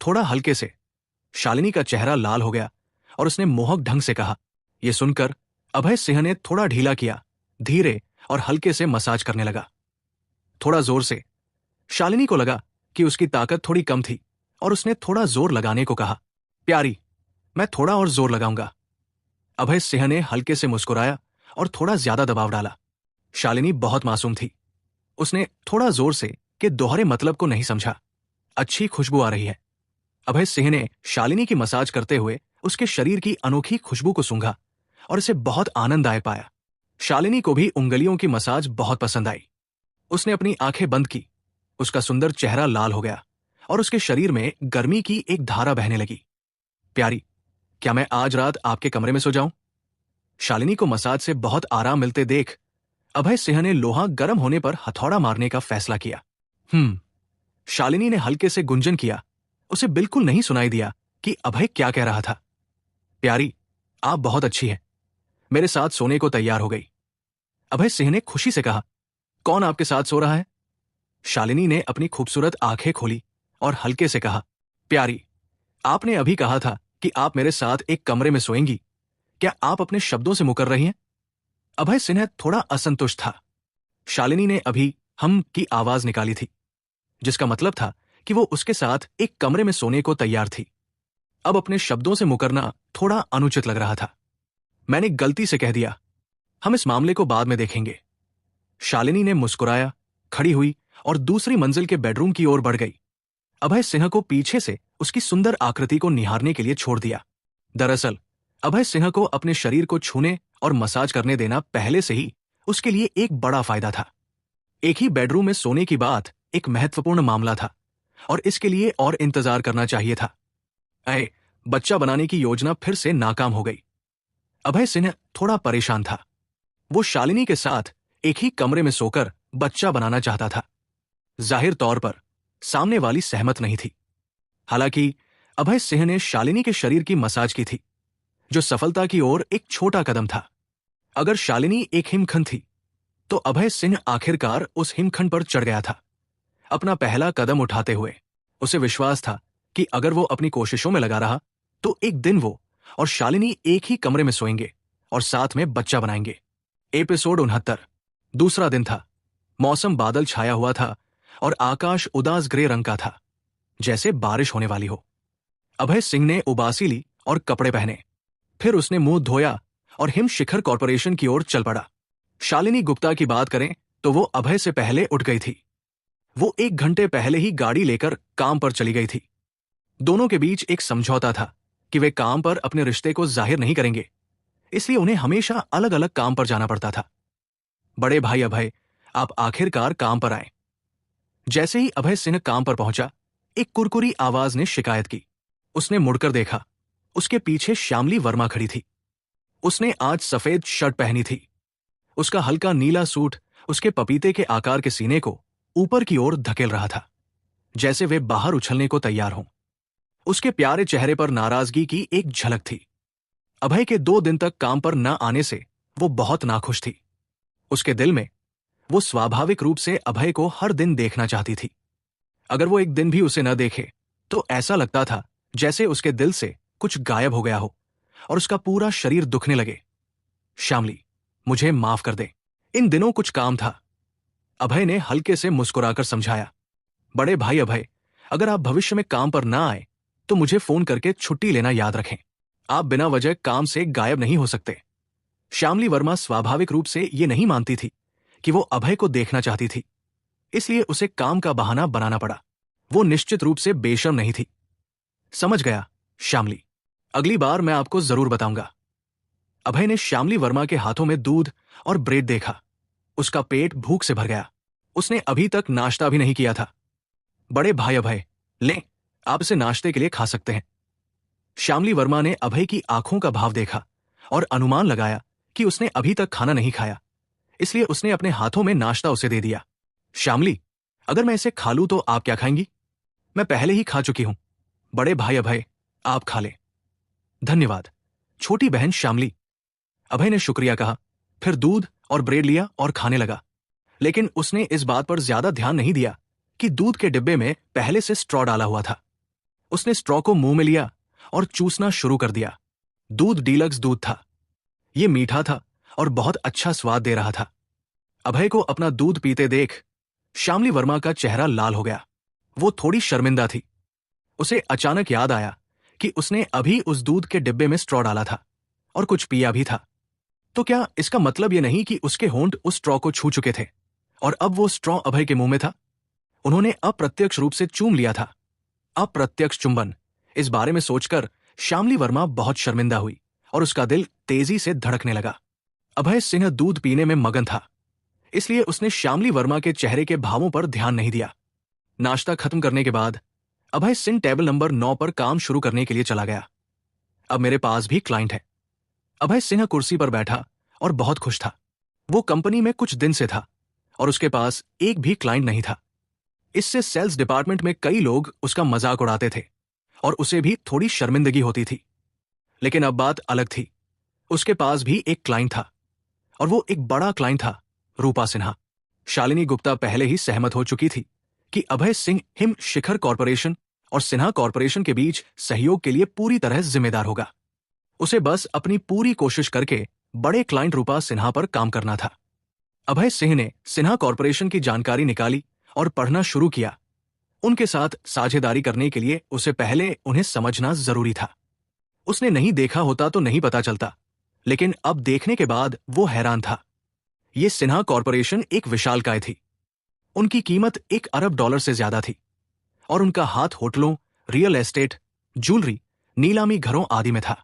Speaker 1: थोड़ा हल्के से। शालिनी का चेहरा लाल हो गया और उसने मोहक ढंग से कहा। यह सुनकर अभय सिंह ने थोड़ा ढीला किया, धीरे और हल्के से मसाज करने लगा, थोड़ा जोर से। शालिनी को लगा कि उसकी ताकत थोड़ी कम थी और उसने थोड़ा जोर लगाने को कहा। प्यारी, मैं थोड़ा और जोर लगाऊंगा। अभय सिंह ने हल्के से मुस्कुराया और थोड़ा ज्यादा दबाव डाला। शालिनी बहुत मासूम थी। उसने थोड़ा जोर से के दोहरे मतलब को नहीं समझा। अच्छी खुशबू आ रही है। अभय सिंह ने शालिनी की मसाज करते हुए उसके शरीर की अनोखी खुशबू को सूंघा और इसे बहुत आनंददायक पाया। शालिनी को भी उंगलियों की मसाज बहुत पसंद आई। उसने अपनी आंखें बंद की। उसका सुंदर चेहरा लाल हो गया और उसके शरीर में गर्मी की एक धारा बहने लगी। प्यारी, क्या मैं आज रात आपके कमरे में सो जाऊं? शालिनी को मसाज से बहुत आराम मिलते देख अभय सिंह ने लोहा गर्म होने पर हथौड़ा मारने का फैसला किया। शालिनी ने हल्के से गुंजन किया। उसे बिल्कुल नहीं सुनाई दिया कि अभय क्या कह रहा था। प्यारी, आप बहुत अच्छी हैं। मेरे साथ सोने को तैयार हो गई। अभय सिंह ने खुशी से कहा। कौन आपके साथ सो रहा है? शालिनी ने अपनी खूबसूरत आंखें खोली और हल्के से कहा। प्यारी, आपने अभी कहा था कि आप मेरे साथ एक कमरे में सोएंगी। क्या आप अपने शब्दों से मुकर रही हैं? अभय सिन्हा थोड़ा असंतुष्ट था। शालिनी ने अभी हम की आवाज निकाली थी, जिसका मतलब था कि वो उसके साथ एक कमरे में सोने को तैयार थी। अब अपने शब्दों से मुकरना थोड़ा अनुचित लग रहा था। मैंने गलती से कह दिया। हम इस मामले को बाद में देखेंगे। शालिनी ने मुस्कुराया, खड़ी हुई और दूसरी मंजिल के बेडरूम की ओर बढ़ गई। अभय सिन्हा को पीछे से उसकी सुंदर आकृति को निहारने के लिए छोड़ दिया। दरअसल अभय सिन्हा को अपने शरीर को छूने और मसाज करने देना पहले से ही उसके लिए एक बड़ा फायदा था। एक ही बेडरूम में सोने की बात एक महत्वपूर्ण मामला था और इसके लिए और इंतजार करना चाहिए था। बच्चा बनाने की योजना फिर से नाकाम हो गई। अभय सिन्हा थोड़ा परेशान था। वो शालिनी के साथ एक ही कमरे में सोकर बच्चा बनाना चाहता था। जाहिर तौर पर सामने वाली सहमत नहीं थी। हालांकि अभय सिंह ने शालिनी के शरीर की मसाज की थी, जो सफलता की ओर एक छोटा कदम था। अगर शालिनी एक हिमखंड थी, तो अभय सिंह आखिरकार उस हिमखंड पर चढ़ गया था। अपना पहला कदम उठाते हुए उसे विश्वास था कि अगर वो अपनी कोशिशों में लगा रहा, तो एक दिन वो और शालिनी एक ही कमरे में सोएंगे और साथ में बच्चा बनाएंगे। एपिसोड 69। दूसरा दिन था। मौसम बादल छाया हुआ था और आकाश उदास ग्रे रंग का था, जैसे बारिश होने वाली हो। अभय सिंह ने उबासी ली और कपड़े पहने। फिर उसने मुंह धोया और हिम शिखर कॉरपोरेशन की ओर चल पड़ा। शालिनी गुप्ता की बात करें तो वो अभय से पहले उठ गई थी। वो 1 घंटे पहले ही गाड़ी लेकर काम पर चली गई थी। दोनों के बीच एक समझौता था कि वे काम पर अपने रिश्ते को जाहिर नहीं करेंगे, इसलिए उन्हें हमेशा अलग अलग काम पर जाना पड़ता था। बड़े भाई अभय, आप आखिरकार काम पर आए। जैसे ही अभय सिंह काम पर पहुंचा, एक कुरकुरी आवाज ने शिकायत की। उसने मुड़कर देखा। उसके पीछे श्यामली वर्मा खड़ी थी। उसने आज सफेद शर्ट पहनी थी। उसका हल्का नीला सूट उसके पपीते के आकार के सीने को ऊपर की ओर धकेल रहा था, जैसे वे बाहर उछलने को तैयार हों। उसके प्यारे चेहरे पर नाराजगी की एक झलक थी। अभय के 2 दिन तक काम पर न आने से वो बहुत नाखुश थी। उसके दिल में वो स्वाभाविक रूप से अभय को हर दिन देखना चाहती थी। अगर वो एक दिन भी उसे न देखे तो ऐसा लगता था जैसे उसके दिल से कुछ गायब हो गया हो और उसका पूरा शरीर दुखने लगे। श्यामली, मुझे माफ कर दे, इन दिनों कुछ काम था, अभय ने हल्के से मुस्कुराकर समझाया। बड़े भाई अभय, अगर आप भविष्य में काम पर ना आए तो मुझे फोन करके छुट्टी लेना याद रखें। आप बिना वजह काम से गायब नहीं हो सकते। श्यामली वर्मा स्वाभाविक रूप से ये नहीं मानती थी कि वो अभय को देखना चाहती थी, इसलिए उसे काम का बहाना बनाना पड़ा। वो निश्चित रूप से बेशर्म नहीं थी। समझ गया श्यामली, अगली बार मैं आपको जरूर बताऊंगा। अभय ने श्यामली वर्मा के हाथों में दूध और ब्रेड देखा। उसका पेट भूख से भर गया। उसने अभी तक नाश्ता भी नहीं किया था। बड़े भाई अभय, लें, आप इसे नाश्ते के लिए खा सकते हैं। श्यामली वर्मा ने अभय की आंखों का भाव देखा और अनुमान लगाया कि उसने अभी तक खाना नहीं खाया, इसलिए उसने अपने हाथों में नाश्ता उसे दे दिया। श्यामली, अगर मैं इसे खा लूं तो आप क्या खाएंगी? मैं पहले ही खा चुकी हूं। बड़े भाई अभय, आप खा लें। धन्यवाद छोटी बहन श्यामली। अभय ने शुक्रिया कहा, फिर दूध और ब्रेड लिया और खाने लगा। लेकिन उसने इस बात पर ज्यादा ध्यान नहीं दिया कि दूध के डिब्बे में पहले से स्ट्रॉ डाला हुआ था। उसने स्ट्रॉ को मुंह में लिया और चूसना शुरू कर दिया। दूध डीलक्स दूध था। यह मीठा था और बहुत अच्छा स्वाद दे रहा था। अभय को अपना दूध पीते देख श्यामली वर्मा का चेहरा लाल हो गया। वो थोड़ी शर्मिंदा थी। उसे अचानक याद आया कि उसने अभी उस दूध के डिब्बे में स्ट्रॉ डाला था और कुछ पिया भी था। तो क्या इसका मतलब यह नहीं कि उसके होंठ उस स्ट्रॉ को छू चुके थे और अब वो स्ट्रॉ अभय के मुंह में था? उन्होंने अप्रत्यक्ष रूप से चूम लिया था। अप्रत्यक्ष चुंबन। इस बारे में सोचकर श्यामली वर्मा बहुत शर्मिंदा हुई और उसका दिल तेजी से धड़कने लगा। अभय सिंह दूध पीने में मगन था, इसलिए उसने श्यामली वर्मा के चेहरे के भावों पर ध्यान नहीं दिया। नाश्ता खत्म करने के बाद अभय सिंह टेबल नंबर 9 पर काम शुरू करने के लिए चला गया। अब मेरे पास भी क्लाइंट है। अभय सिंह कुर्सी पर बैठा और बहुत खुश था। वो कंपनी में कुछ दिन से था और उसके पास एक भी क्लाइंट नहीं था। इससे सेल्स डिपार्टमेंट में कई लोग उसका मजाक उड़ाते थे और उसे भी थोड़ी शर्मिंदगी होती थी। लेकिन अब बात अलग थी। उसके पास भी एक क्लाइंट था और वो एक बड़ा क्लाइंट था, रूपा सिन्हा। शालिनी गुप्ता पहले ही सहमत हो चुकी थी कि अभय सिंह हिम शिखर कॉरपोरेशन और सिन्हा कॉरपोरेशन के बीच सहयोग के लिए पूरी तरह जिम्मेदार होगा। उसे बस अपनी पूरी कोशिश करके बड़े क्लाइंट रूपा सिन्हा पर काम करना था। अभय सिंह ने सिन्हा कॉरपोरेशन की जानकारी निकाली और पढ़ना शुरू किया। उनके साथ साझेदारी करने के लिए उसे पहले उन्हें समझना जरूरी था। उसने नहीं देखा होता तो नहीं पता चलता, लेकिन अब देखने के बाद वो हैरान था। ये सिन्हा कॉरपोरेशन एक विशालकाय थी। उनकी कीमत $1 अरब से ज्यादा थी और उनका हाथ होटलों, रियल एस्टेट, ज्वेलरी, नीलामी घरों आदि में था।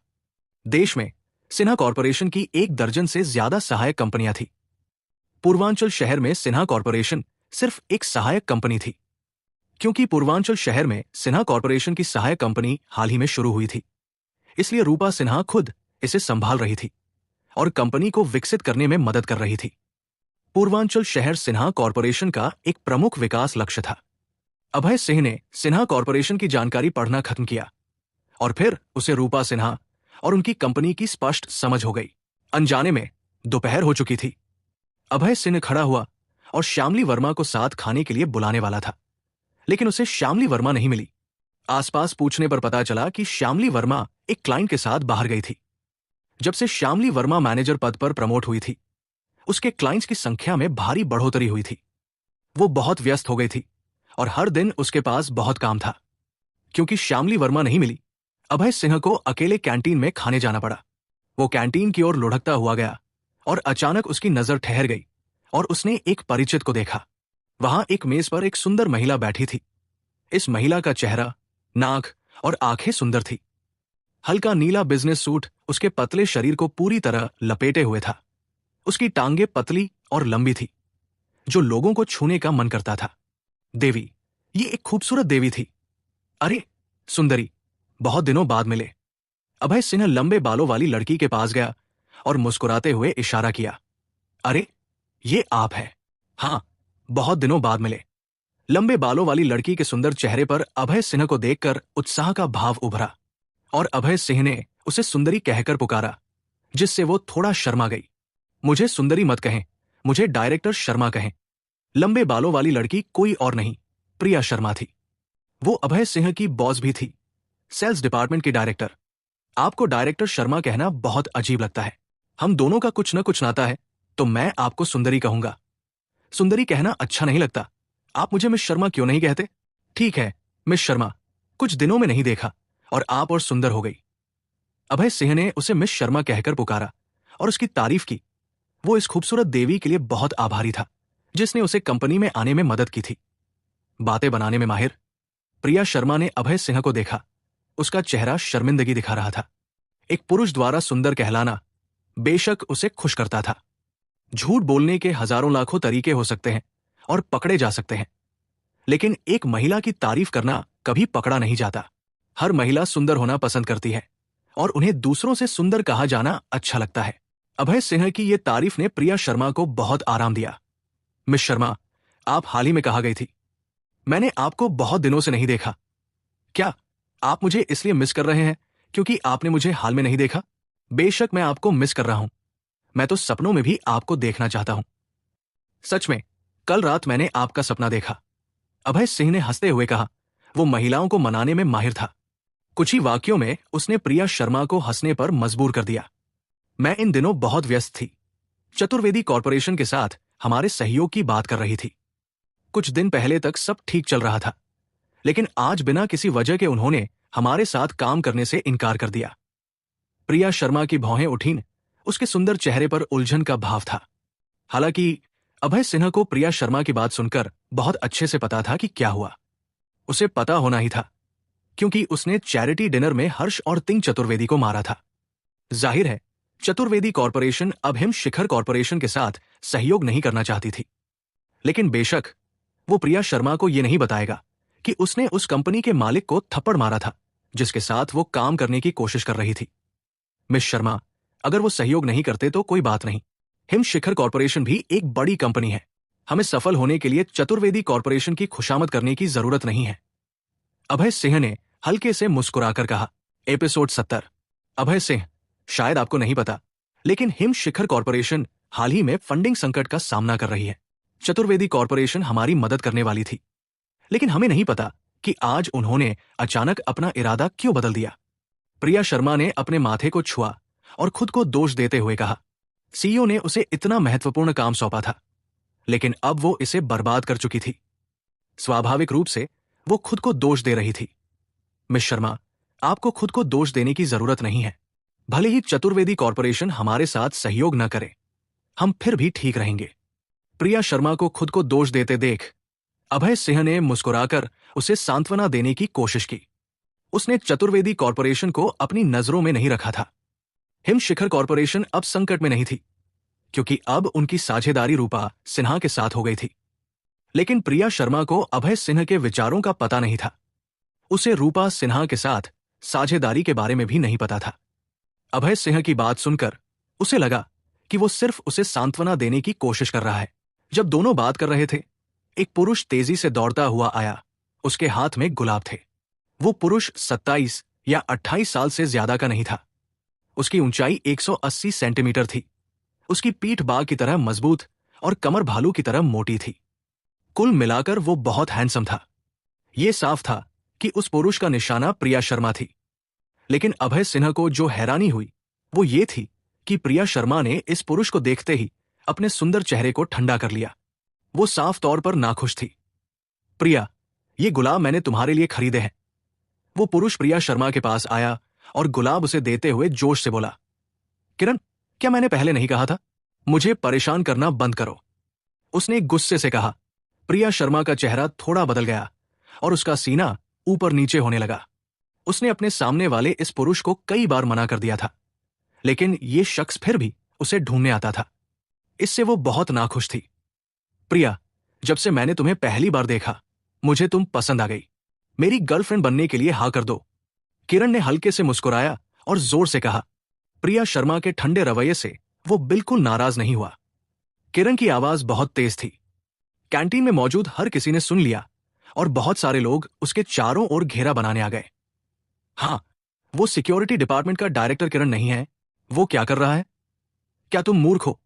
Speaker 1: देश में सिन्हा कॉरपोरेशन की 1 दर्जन से ज्यादा सहायक कंपनियां थी। पूर्वांचल शहर में सिन्हा कॉरपोरेशन सिर्फ एक सहायक कंपनी थी, क्योंकि पूर्वांचल शहर में सिन्हा कॉरपोरेशन की सहायक कंपनी हाल ही में शुरू हुई थी। इसलिए रूपा सिन्हा खुद इसे संभाल रही थी और कंपनी को विकसित करने में मदद कर रही थी। पूर्वांचल शहर सिन्हा कॉरपोरेशन का एक प्रमुख विकास लक्ष्य था। अभय सिंह ने सिन्हा कॉरपोरेशन की जानकारी पढ़ना खत्म किया और फिर उसे रूपा सिन्हा और उनकी कंपनी की स्पष्ट समझ हो गई। अनजाने में दोपहर हो चुकी थी। अभय सिंह खड़ा हुआ और श्यामली वर्मा को साथ खाने के लिए बुलाने वाला था, लेकिन उसे श्यामली वर्मा नहीं मिली। आसपास पूछने पर पता चला कि श्यामली वर्मा एक क्लाइंट के साथ बाहर गई थी। जब से श्यामली वर्मा मैनेजर पद पर प्रमोट हुई थी, उसके क्लाइंट्स की संख्या में भारी बढ़ोतरी हुई थी। वो बहुत व्यस्त हो गई थी और हर दिन उसके पास बहुत काम था। क्योंकि श्यामली वर्मा नहीं मिली, अभय सिंह को अकेले कैंटीन में खाने जाना पड़ा। वो कैंटीन की ओर लुढ़कता हुआ गया और अचानक उसकी नजर ठहर गई और उसने एक परिचित को देखा। वहां एक मेज पर एक सुंदर महिला बैठी थी। इस महिला का चेहरा, नाक और आंखें सुंदर थी। हल्का नीला बिजनेस सूट उसके पतले शरीर को पूरी तरह लपेटे हुए था। उसकी टांगें पतली और लंबी थी, जो लोगों को छूने का मन करता था। देवी, ये एक खूबसूरत देवी थी। अरे सुंदरी, बहुत दिनों बाद मिले। अभय सिन्हा लंबे बालों वाली लड़की के पास गया और मुस्कुराते हुए इशारा किया। अरे, ये आप है? हाँ, बहुत दिनों बाद मिले। लंबे बालों वाली लड़की के सुंदर चेहरे पर अभय सिन्हा को देखकर उत्साह का भाव उभरा और अभय सिंह ने उसे सुंदरी कहकर पुकारा, जिससे वो थोड़ा शर्मा गई। मुझे सुंदरी मत कहें, मुझे डायरेक्टर शर्मा कहें। लंबे बालों वाली लड़की कोई और नहीं, प्रिया शर्मा थी। वो अभय सिंह की बॉस भी थी, सेल्स डिपार्टमेंट की डायरेक्टर। आपको डायरेक्टर शर्मा कहना बहुत अजीब लगता है। हम दोनों का कुछ न कुछ नाता है, तो मैं आपको सुंदरी कहूंगा। सुंदरी कहना अच्छा नहीं लगता। आप मुझे मिस शर्मा क्यों नहीं कहते? ठीक है मिस शर्मा, कुछ दिनों में नहीं देखा और आप और सुंदर हो गई। अभय सिंह ने उसे मिस शर्मा कहकर पुकारा और उसकी तारीफ की। वो इस खूबसूरत देवी के लिए बहुत आभारी था, जिसने उसे कंपनी में आने में मदद की थी। बातें बनाने में माहिर प्रिया शर्मा ने अभय सिंह को देखा। उसका चेहरा शर्मिंदगी दिखा रहा था। एक पुरुष द्वारा सुंदर कहलाना बेशक उसे खुश करता था। झूठ बोलने के हजारों लाखों तरीके हो सकते हैं और पकड़े जा सकते हैं, लेकिन एक महिला की तारीफ करना कभी पकड़ा नहीं जाता। हर महिला सुंदर होना पसंद करती है और उन्हें दूसरों से सुंदर कहा जाना अच्छा लगता है। अभय सिंह की यह तारीफ ने प्रिया शर्मा को बहुत आराम दिया। मिस शर्मा, आप हाल ही में कहा गई थी, मैंने आपको बहुत दिनों से नहीं देखा। क्या आप मुझे इसलिए मिस कर रहे हैं क्योंकि आपने मुझे हाल में नहीं देखा? बेशक मैं आपको मिस कर रहा हूं। मैं तो सपनों में भी आपको देखना चाहता हूं। सच में, कल रात मैंने आपका सपना देखा। अभय सिंह ने हंसते हुए कहा। वो महिलाओं को मनाने में माहिर था। कुछ ही वाक्यों में उसने प्रिया शर्मा को हंसने पर मजबूर कर दिया। मैं इन दिनों बहुत व्यस्त थी। चतुर्वेदी कॉरपोरेशन के साथ हमारे सहयोग की बात कर रही थी। कुछ दिन पहले तक सब ठीक चल रहा था, लेकिन आज बिना किसी वजह के उन्होंने हमारे साथ काम करने से इनकार कर दिया। प्रिया शर्मा की भौहें उठीं। उसके सुंदर चेहरे पर उलझन का भाव था। हालांकि अभय सिन्हा को प्रिया शर्मा की बात सुनकर बहुत अच्छे से पता था कि क्या हुआ। उसे पता होना ही था, क्योंकि उसने चैरिटी डिनर में हर्ष और तिंग चतुर्वेदी को मारा था। जाहिर है, चतुर्वेदी कॉरपोरेशन अब हिम शिखर कॉरपोरेशन के साथ सहयोग नहीं करना चाहती थी। लेकिन बेशक वो प्रिया शर्मा को यह नहीं बताएगा कि उसने उस कंपनी के मालिक को थप्पड़ मारा था जिसके साथ वो काम करने की कोशिश कर रही थी। मिस शर्मा, अगर वो सहयोग नहीं करते तो कोई बात नहीं। हिम शिखर कॉरपोरेशन भी एक बड़ी कंपनी है। हमें सफल होने के लिए चतुर्वेदी कॉरपोरेशन की खुशामद करने की जरूरत नहीं है। अभय सिंह ने हल्के से मुस्कुराकर कहा। एपिसोड 70। अभय सिंह, शायद आपको नहीं पता, लेकिन हिम शिखर कॉरपोरेशन हाल ही में फंडिंग संकट का सामना कर रही है। चतुर्वेदी कॉरपोरेशन हमारी मदद करने वाली थी, लेकिन हमें नहीं पता कि आज उन्होंने अचानक अपना इरादा क्यों बदल दिया। प्रिया शर्मा ने अपने माथे को छुआ और खुद को दोष देते हुए कहा, सीईओ ने उसे इतना महत्वपूर्ण काम सौंपा था, लेकिन अब वो इसे बर्बाद कर चुकी थी। स्वाभाविक रूप से वो खुद को दोष दे रही थी। मिस शर्मा, आपको खुद को दोष देने की जरूरत नहीं है। भले ही चतुर्वेदी कॉरपोरेशन हमारे साथ सहयोग न करे, हम फिर भी ठीक रहेंगे। प्रिया शर्मा को खुद को दोष देते देख अभय सिंह ने मुस्कुराकर उसे सांत्वना देने की कोशिश की। उसने चतुर्वेदी कॉरपोरेशन को अपनी नजरों में नहीं रखा था। हिम शिखर कॉरपोरेशन अब संकट में नहीं थी, क्योंकि अब उनकी साझेदारी रूपा सिन्हा के साथ हो गई थी। लेकिन प्रिया शर्मा को अभय सिंह के विचारों का पता नहीं था। उसे रूपा सिन्हा के साथ साझेदारी के बारे में भी नहीं पता था। अभय सिंह की बात सुनकर उसे लगा कि वो सिर्फ उसे सांत्वना देने की कोशिश कर रहा है। जब दोनों बात कर रहे थे, एक पुरुष तेजी से दौड़ता हुआ आया। उसके हाथ में गुलाब थे। वो पुरुष 27 या 28 साल से ज्यादा का नहीं था। उसकी ऊंचाई 180 सेंटीमीटर थी। उसकी पीठ बाघ की तरह मजबूत और कमर भालू की तरह मोटी थी। कुल मिलाकर वो बहुत हैंडसम था। ये साफ था कि उस पुरुष का निशाना प्रिया शर्मा थी। लेकिन अभय सिन्हा को जो हैरानी हुई वो ये थी कि प्रिया शर्मा ने इस पुरुष को देखते ही अपने सुंदर चेहरे को ठंडा कर लिया। वो साफ तौर पर नाखुश थी। प्रिया, ये गुलाब मैंने तुम्हारे लिए खरीदे हैं। वो पुरुष प्रिया शर्मा के पास आया और गुलाब उसे देते हुए जोश से बोला। किरण, क्या मैंने पहले नहीं कहा था? मुझे परेशान करना बंद करो, उसने गुस्से से कहा। प्रिया शर्मा का चेहरा थोड़ा बदल गया और उसका सीना ऊपर नीचे होने लगा। उसने अपने सामने वाले इस पुरुष को कई बार मना कर दिया था, लेकिन ये शख्स फिर भी उसे ढूंढने आता था। इससे वो बहुत नाखुश थी। प्रिया, जब से मैंने तुम्हें पहली बार देखा, मुझे तुम पसंद आ गई। मेरी गर्लफ्रेंड बनने के लिए हाँ कर दो। किरण ने हल्के से मुस्कुराया और जोर से कहा। प्रिया शर्मा के ठंडे रवैये से वो बिल्कुल नाराज नहीं हुआ। किरण की आवाज बहुत तेज थी। कैंटीन में मौजूद हर किसी ने सुन लिया और बहुत सारे लोग उसके चारों ओर घेरा बनाने आ गए। हाँ, वो सिक्योरिटी डिपार्टमेंट का डायरेक्टर किरण नहीं है। वो क्या कर रहा है? क्या तुम मूर्ख हो?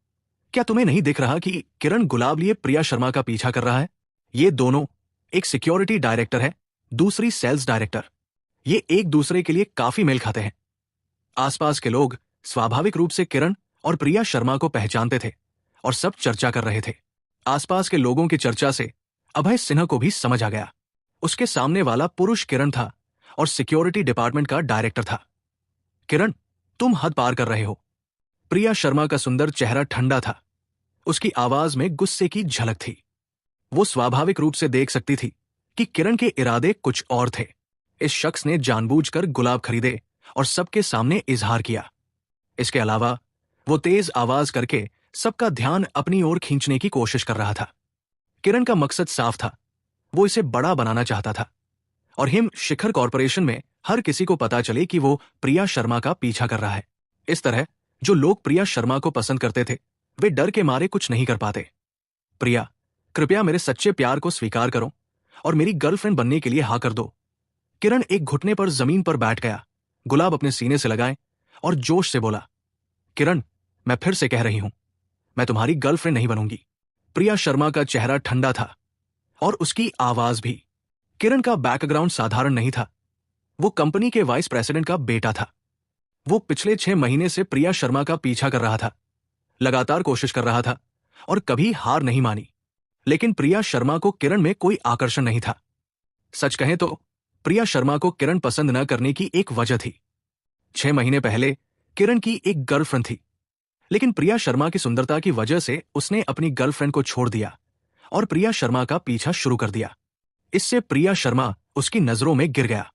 Speaker 1: क्या तुम्हें नहीं दिख रहा कि किरण गुलाब लिए प्रिया शर्मा का पीछा कर रहा है? ये दोनों, एक सिक्योरिटी डायरेक्टर है, दूसरी सेल्स डायरेक्टर। ये एक दूसरे के लिए काफी मेल खाते हैं। आसपास के लोग स्वाभाविक रूप से किरण और प्रिया शर्मा को पहचानते थे और सब चर्चा कर रहे थे। आसपास के लोगों की चर्चा से अभय सिन्हा को भी समझ आ गया। उसके सामने वाला पुरुष किरण था और सिक्योरिटी डिपार्टमेंट का डायरेक्टर था। किरण, तुम हद पार कर रहे हो। प्रिया शर्मा का सुंदर चेहरा ठंडा था। उसकी आवाज में गुस्से की झलक थी। वो स्वाभाविक रूप से देख सकती थी कि किरण के इरादे कुछ और थे। इस शख्स ने जानबूझकर गुलाब खरीदे और सबके सामने इजहार किया। इसके अलावा वो तेज आवाज करके सबका ध्यान अपनी ओर खींचने की कोशिश कर रहा था। किरण का मकसद साफ था। वो इसे बड़ा बनाना चाहता था और हिम शिखर कॉरपोरेशन में हर किसी को पता चले कि वो प्रिया शर्मा का पीछा कर रहा है। इस तरह जो लोग प्रिया शर्मा को पसंद करते थे वे डर के मारे कुछ नहीं कर पाते। प्रिया, कृपया मेरे सच्चे प्यार को स्वीकार करो और मेरी गर्लफ्रेंड बनने के लिए हाँ कर दो। किरण एक घुटने पर जमीन पर बैठ गया, गुलाब अपने सीने से लगाए और जोश से बोला। किरण, मैं फिर से कह रही हूं, मैं तुम्हारी गर्लफ्रेंड नहीं बनूंगी। प्रिया शर्मा का चेहरा ठंडा था और उसकी आवाज भी। किरण का बैकग्राउंड साधारण नहीं था। वो कंपनी के वाइस प्रेसिडेंट का बेटा था। वो पिछले 6 महीने से प्रिया शर्मा का पीछा कर रहा था, लगातार कोशिश कर रहा था और कभी हार नहीं मानी। लेकिन प्रिया शर्मा को किरण में कोई आकर्षण नहीं था। सच कहें तो प्रिया शर्मा को किरण पसंद न करने की एक वजह थी। 6 महीने पहले किरण की एक गर्लफ्रेंड थी, लेकिन प्रिया शर्मा की सुंदरता की वजह से उसने अपनी गर्लफ्रेंड को छोड़ दिया और प्रिया शर्मा का पीछा शुरू कर दिया। इससे प्रिया शर्मा उसकी नजरों में गिर गया।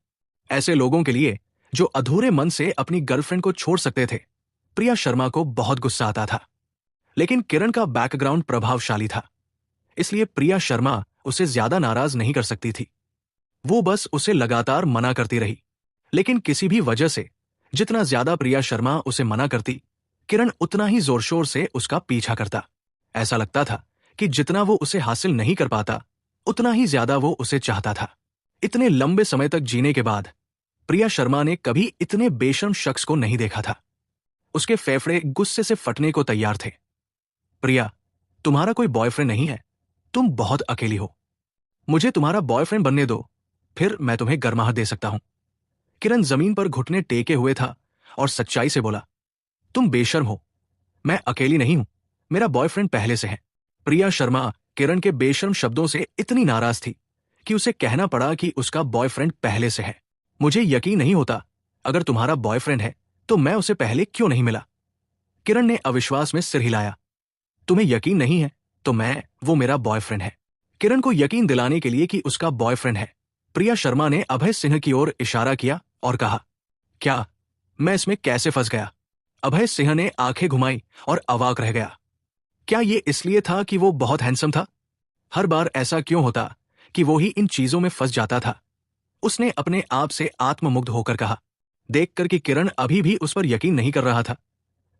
Speaker 1: ऐसे लोगों के लिए जो अधूरे मन से अपनी गर्लफ्रेंड को छोड़ सकते थे, प्रिया शर्मा को बहुत गुस्सा आता था। लेकिन किरण का बैकग्राउंड प्रभावशाली था, इसलिए प्रिया शर्मा उसे ज्यादा नाराज नहीं कर सकती थी। वो बस उसे लगातार मना करती रही। लेकिन किसी भी वजह से जितना ज्यादा प्रिया शर्मा उसे मना करती, किरण उतना ही जोर शोर से उसका पीछा करता। ऐसा लगता था कि जितना वो उसे हासिल नहीं कर पाता, उतना ही ज्यादा वो उसे चाहता था। इतने लंबे समय तक जीने के बाद प्रिया शर्मा ने कभी इतने बेशर्म शख्स को नहीं देखा था। उसके फेफड़े गुस्से से फटने को तैयार थे। प्रिया, तुम्हारा कोई बॉयफ्रेंड नहीं है। तुम बहुत अकेली हो। मुझे तुम्हारा बॉयफ्रेंड बनने दो, फिर मैं तुम्हें गर्माहट दे सकता हूं। किरण जमीन पर घुटने टेके हुए था और सच्चाई से बोला। तुम बेशर्म हो। मैं अकेली नहीं हूं, मेरा बॉयफ्रेंड पहले से है। प्रिया शर्मा किरण के बेशर्म शब्दों से इतनी नाराज थी कि उसे कहना पड़ा कि उसका बॉयफ्रेंड पहले से है। मुझे यकीन नहीं होता, अगर तुम्हारा बॉयफ्रेंड है तो मैं उसे पहले क्यों नहीं मिला? किरण ने अविश्वास में सिर हिलाया। तुम्हें यकीन नहीं है तो वो मेरा बॉयफ्रेंड है। किरण को यकीन दिलाने के लिए कि उसका बॉयफ्रेंड है, प्रिया शर्मा ने अभय सिन्हा की ओर इशारा किया और कहा, क्या मैं इसमें कैसे फंस गया? अभय सिन्हा ने आंखें घुमाई और अवाक रह गया। क्या ये इसलिए था कि वो बहुत हैंडसम था? हर बार ऐसा क्यों होता कि वो ही इन चीजों में फंस जाता था? उसने अपने आप से आत्ममुग्ध होकर कहा, देखकर कि किरण अभी भी उस पर यकीन नहीं कर रहा था।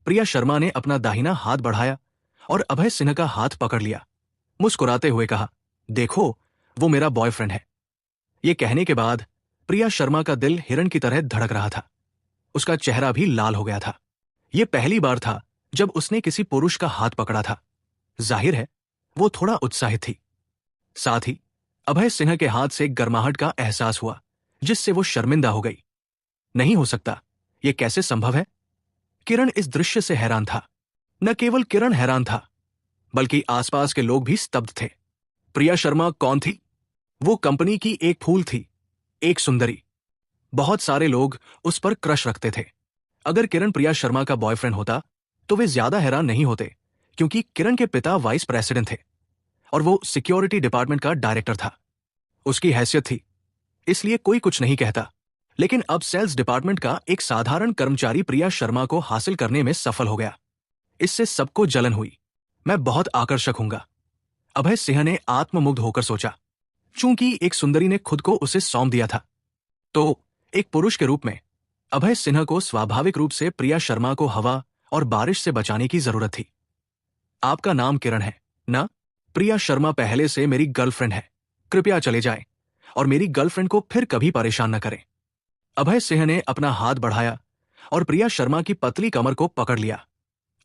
Speaker 1: प्रिया शर्मा ने अपना दाहिना हाथ बढ़ाया और अभय सिन्हा का हाथ पकड़ लिया। मुस्कुराते हुए कहा, देखो, वो मेरा बॉयफ्रेंड है। ये कहने के बाद प्रिया शर्मा का दिल हिरण की तरह धड़क रहा था। उसका चेहरा भी लाल हो गया था। यह पहली बार था जब उसने किसी पुरुष का हाथ पकड़ा था। जाहिर है वो थोड़ा उत्साहित थी। साथ ही अभय सिन्हा के हाथ से गर्माहट का एहसास हुआ, जिससे वो शर्मिंदा हो गई। नहीं हो सकता, यह कैसे संभव है? किरण इस दृश्य से हैरान था। न केवल किरण हैरान था, बल्कि आसपास के लोग भी स्तब्ध थे। प्रिया शर्मा कौन थी? वो कंपनी की एक फूल थी, एक सुंदरी। बहुत सारे लोग उस पर क्रश रखते थे। अगर किरण प्रिया शर्मा का बॉयफ्रेंड होता तो वे ज्यादा हैरान नहीं होते, क्योंकि किरण के पिता वाइस प्रेसिडेंट थे और वो सिक्योरिटी डिपार्टमेंट का डायरेक्टर था। उसकी हैसियत थी, इसलिए कोई कुछ नहीं कहता। लेकिन अब सेल्स डिपार्टमेंट का एक साधारण कर्मचारी प्रिया शर्मा को हासिल करने में सफल हो गया। इससे सबको जलन हुई। मैं बहुत आकर्षक हूंगा, अभय सिंह ने आत्ममुग्ध होकर सोचा। चूंकि एक सुंदरी ने खुद को उसे सौंप दिया था, तो एक पुरुष के रूप में अभय सिन्हा को स्वाभाविक रूप से प्रिया शर्मा को हवा और बारिश से बचाने की जरूरत थी। आपका नाम किरण है ना? प्रिया शर्मा पहले से मेरी गर्लफ्रेंड है। कृपया चले जाएं और मेरी गर्लफ्रेंड को फिर कभी परेशान न करें। अभय सिंह ने अपना हाथ बढ़ाया और प्रिया शर्मा की पतली कमर को पकड़ लिया।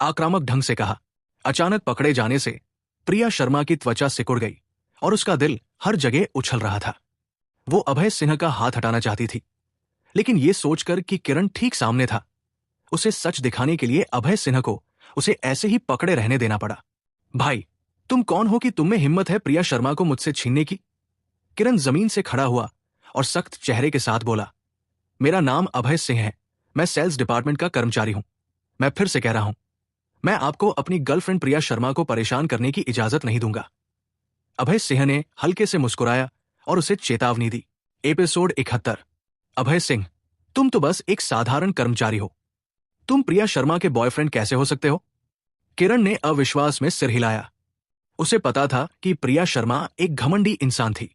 Speaker 1: आक्रामक ढंग से कहा। अचानक पकड़े जाने से प्रिया शर्मा की त्वचा सिकुड़ गई और उसका दिल हर जगह उछल रहा था। वो अभय सिन्हा का हाथ हटाना चाहती थी, लेकिन ये सोचकर कि किरण ठीक सामने था, उसे सच दिखाने के लिए अभय सिन्हा को उसे ऐसे ही पकड़े रहने देना पड़ा। भाई, तुम कौन हो कि तुम में हिम्मत है प्रिया शर्मा को मुझसे छीनने की? किरण जमीन से खड़ा हुआ और सख्त चेहरे के साथ बोला, मेरा नाम अभय सिंह है। मैं सेल्स डिपार्टमेंट का कर्मचारी हूं। मैं फिर से कह रहा हूं, मैं आपको अपनी गर्लफ्रेंड प्रिया शर्मा को परेशान करने की इजाजत नहीं दूंगा। अभय सिंह ने हल्के से मुस्कुराया और उसे चेतावनी दी। एपिसोड 71। अभय सिंह, तुम तो बस एक साधारण कर्मचारी हो। तुम प्रिया शर्मा के बॉयफ्रेंड कैसे हो सकते हो? किरण ने अविश्वास में सिर हिलाया। उसे पता था कि प्रिया शर्मा एक घमंडी इंसान थी।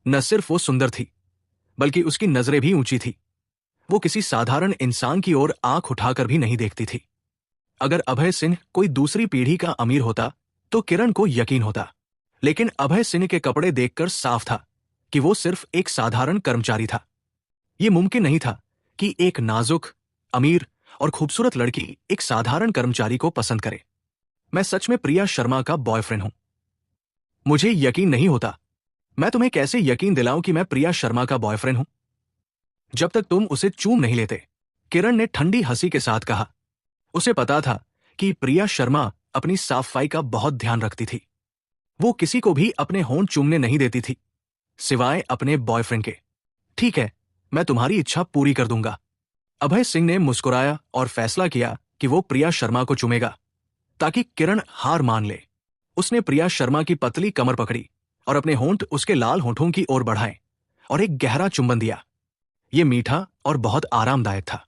Speaker 1: न सिर्फ वो सुंदर थी, बल्कि उसकी नजरें भी ऊंची थी। वो किसी साधारण इंसान की ओर आंख उठाकर भी नहीं देखती थी। अगर अभय सिंह कोई दूसरी पीढ़ी का अमीर होता तो किरण को यकीन होता, लेकिन अभय सिंह के कपड़े देखकर साफ था कि वो सिर्फ एक साधारण कर्मचारी था। ये मुमकिन नहीं था कि एक नाजुक, अमीर और खूबसूरत लड़की एक साधारण कर्मचारी को पसंद करे। मैं सच में प्रिया शर्मा का बॉयफ्रेंड हूं। मुझे यकीन नहीं होता। मैं तुम्हें कैसे यकीन दिलाऊं कि मैं प्रिया शर्मा का बॉयफ्रेंड हूं, जब तक तुम उसे चूम नहीं लेते? किरण ने ठंडी हंसी के साथ कहा। उसे पता था कि प्रिया शर्मा अपनी साफाई का बहुत ध्यान रखती थी। वो किसी को भी अपने होंठ चूमने नहीं देती थी, सिवाय अपने बॉयफ्रेंड के। ठीक है, मैं तुम्हारी इच्छा पूरी कर दूंगा। अभय सिंह ने मुस्कुराया और फैसला किया कि वो प्रिया शर्मा को चूमेगा, ताकि किरण हार मान ले। उसने प्रिया शर्मा की पतली कमर पकड़ी और अपने होंठ उसके लाल होंठों की ओर बढ़ाए और एक गहरा चुंबन दिया। ये मीठा और बहुत आरामदायक था।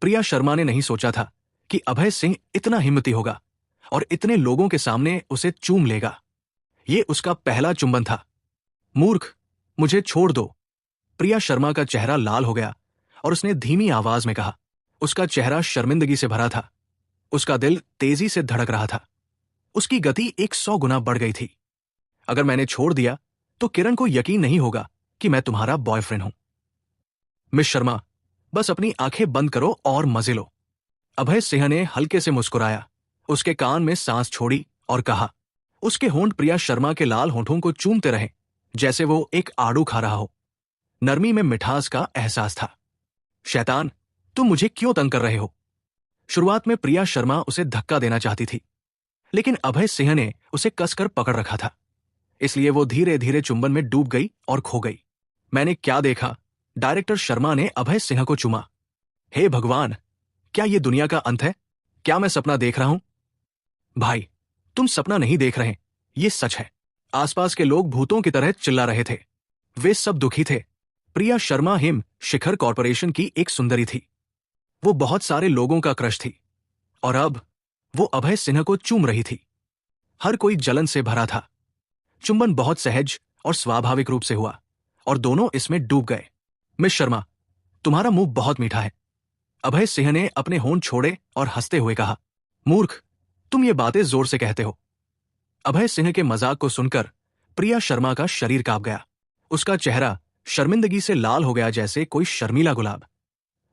Speaker 1: प्रिया शर्मा ने नहीं सोचा था कि अभय सिंह इतना हिम्मती होगा और इतने लोगों के सामने उसे चूम लेगा। ये उसका पहला चुंबन था। मूर्ख, मुझे छोड़ दो। प्रिया शर्मा का चेहरा लाल हो गया और उसने धीमी आवाज में कहा। उसका चेहरा शर्मिंदगी से भरा था। उसका दिल तेजी से धड़क रहा था। उसकी गति 100 गुना बढ़ गई थी। अगर मैंने छोड़ दिया तो किरण को यकीन नहीं होगा कि मैं तुम्हारा बॉयफ्रेंड हूं। मिस शर्मा, बस अपनी आंखें बंद करो और मजे लो। अभय सिंह ने हल्के से मुस्कुराया, उसके कान में सांस छोड़ी और कहा। उसके होंठ प्रिया शर्मा के लाल होंठों को चूमते रहे, जैसे वो एक आड़ू खा रहा हो। नरमी में मिठास का एहसास था। शैतान, तुम मुझे क्यों तंग कर रहे हो? शुरुआत में प्रिया शर्मा उसे धक्का देना चाहती थी, लेकिन अभय सिंह ने उसे कसकर पकड़ रखा था। इसलिए वो धीरे धीरे चुंबन में डूब गई और खो गई। मैंने क्या देखा? डायरेक्टर शर्मा ने अभय सिंह को चूमा। हे भगवान, क्या ये दुनिया का अंत है? क्या मैं सपना देख रहा हूं? भाई, तुम सपना नहीं देख रहे, ये सच है। आसपास के लोग भूतों की तरह चिल्ला रहे थे। वे सब दुखी थे। प्रिया शर्मा हिम शिखर कॉरपोरेशन की एक सुंदरी थी। वो बहुत सारे लोगों का क्रश थी और अब वो अभय सिन्हा को चूम रही थी। हर कोई जलन से भरा था। चुंबन बहुत सहज और स्वाभाविक रूप से हुआ और दोनों इसमें डूब गए। मिस शर्मा, तुम्हारा मुंह बहुत मीठा है। अभय सिंह ने अपने होंठ छोड़े और हंसते हुए कहा। मूर्ख, तुम ये बातें जोर से कहते हो। अभय सिंह के मजाक को सुनकर प्रिया शर्मा का शरीर कांप गया। उसका चेहरा शर्मिंदगी से लाल हो गया, जैसे कोई शर्मीला गुलाब।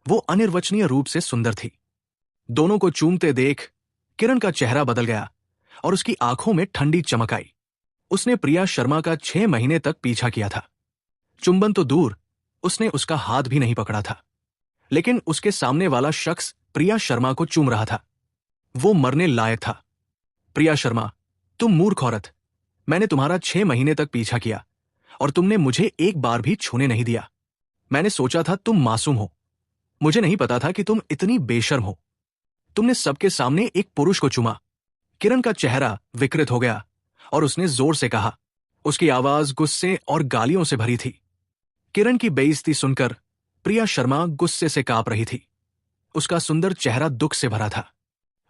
Speaker 1: वो अनिर्वचनीय रूप से सुंदर थी। दोनों को चूमते देख किरण का चेहरा बदल गया और उसकी आंखों में ठंडी चमक आई। उसने प्रिया शर्मा का 6 महीने तक पीछा किया था। चुंबन तो दूर, उसने उसका हाथ भी नहीं पकड़ा था, लेकिन उसके सामने वाला शख्स प्रिया शर्मा को चूम रहा था। वो मरने लायक था। प्रिया शर्मा, तुम मूर्ख औरत। मैंने तुम्हारा 6 महीने तक पीछा किया और तुमने मुझे एक बार भी छूने नहीं दिया। मैंने सोचा था तुम मासूम हो। मुझे नहीं पता था कि तुम इतनी बेशर्म हो। तुमने सबके सामने एक पुरुष को चूमा। किरण का चेहरा विकृत हो गया और उसने जोर से कहा। उसकी आवाज गुस्से और गालियों से भरी थी। किरण की बेइज्जती सुनकर प्रिया शर्मा गुस्से से कांप रही थी। उसका सुंदर चेहरा दुख से भरा था।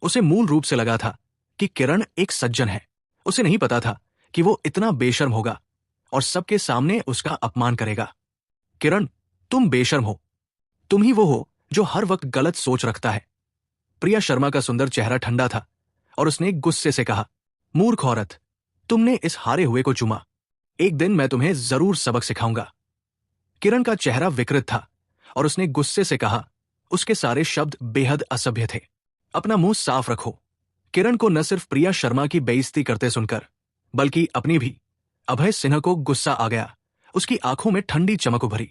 Speaker 1: उसे मूल रूप से लगा था कि किरण एक सज्जन है। उसे नहीं पता था कि वो इतना बेशर्म होगा और सबके सामने उसका अपमान करेगा। किरण, तुम बेशर्म हो। तुम ही वो हो जो हर वक्त गलत सोच रखता है। प्रिया शर्मा का सुंदर चेहरा ठंडा था और उसने गुस्से से कहा, मूर्ख औरत, तुमने इस हारे हुए को चूमा। एक दिन मैं तुम्हें जरूर सबक सिखाऊंगा। किरण का चेहरा विकृत था और उसने गुस्से से कहा, उसके सारे शब्द बेहद असभ्य थे। अपना मुंह साफ रखो। किरण को न सिर्फ प्रिया शर्मा की बेइज्जती करते सुनकर, बल्कि अपनी भी। अभय सिन्हा को गुस्सा आ गया। उसकी आंखों में ठंडी चमक उभरी।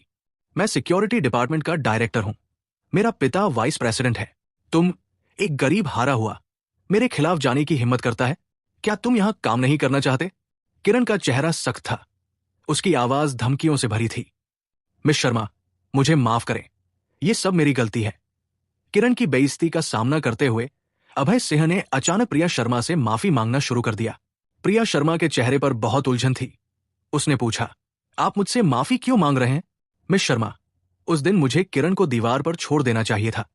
Speaker 1: मैं सिक्योरिटी डिपार्टमेंट का डायरेक्टर हूं। मेरा पिता वाइस प्रेसिडेंट है। तुम, एक गरीब हारा हुआ, मेरे खिलाफ जाने की हिम्मत करता है? क्या तुम यहां काम नहीं करना चाहते? किरण का चेहरा सख्त था। उसकी आवाज धमकियों से भरी थी। मिस शर्मा, मुझे माफ करें। यह सब मेरी गलती है। किरण की बेइज्जती का सामना करते हुए अभय सिंह ने अचानक प्रिया शर्मा से माफी मांगना शुरू कर दिया। प्रिया शर्मा के चेहरे पर बहुत उलझन थी। उसने पूछा, आप मुझसे माफी क्यों मांग रहे हैं? मिस शर्मा, उस दिन मुझे किरण को दीवार पर छोड़ देना चाहिए था,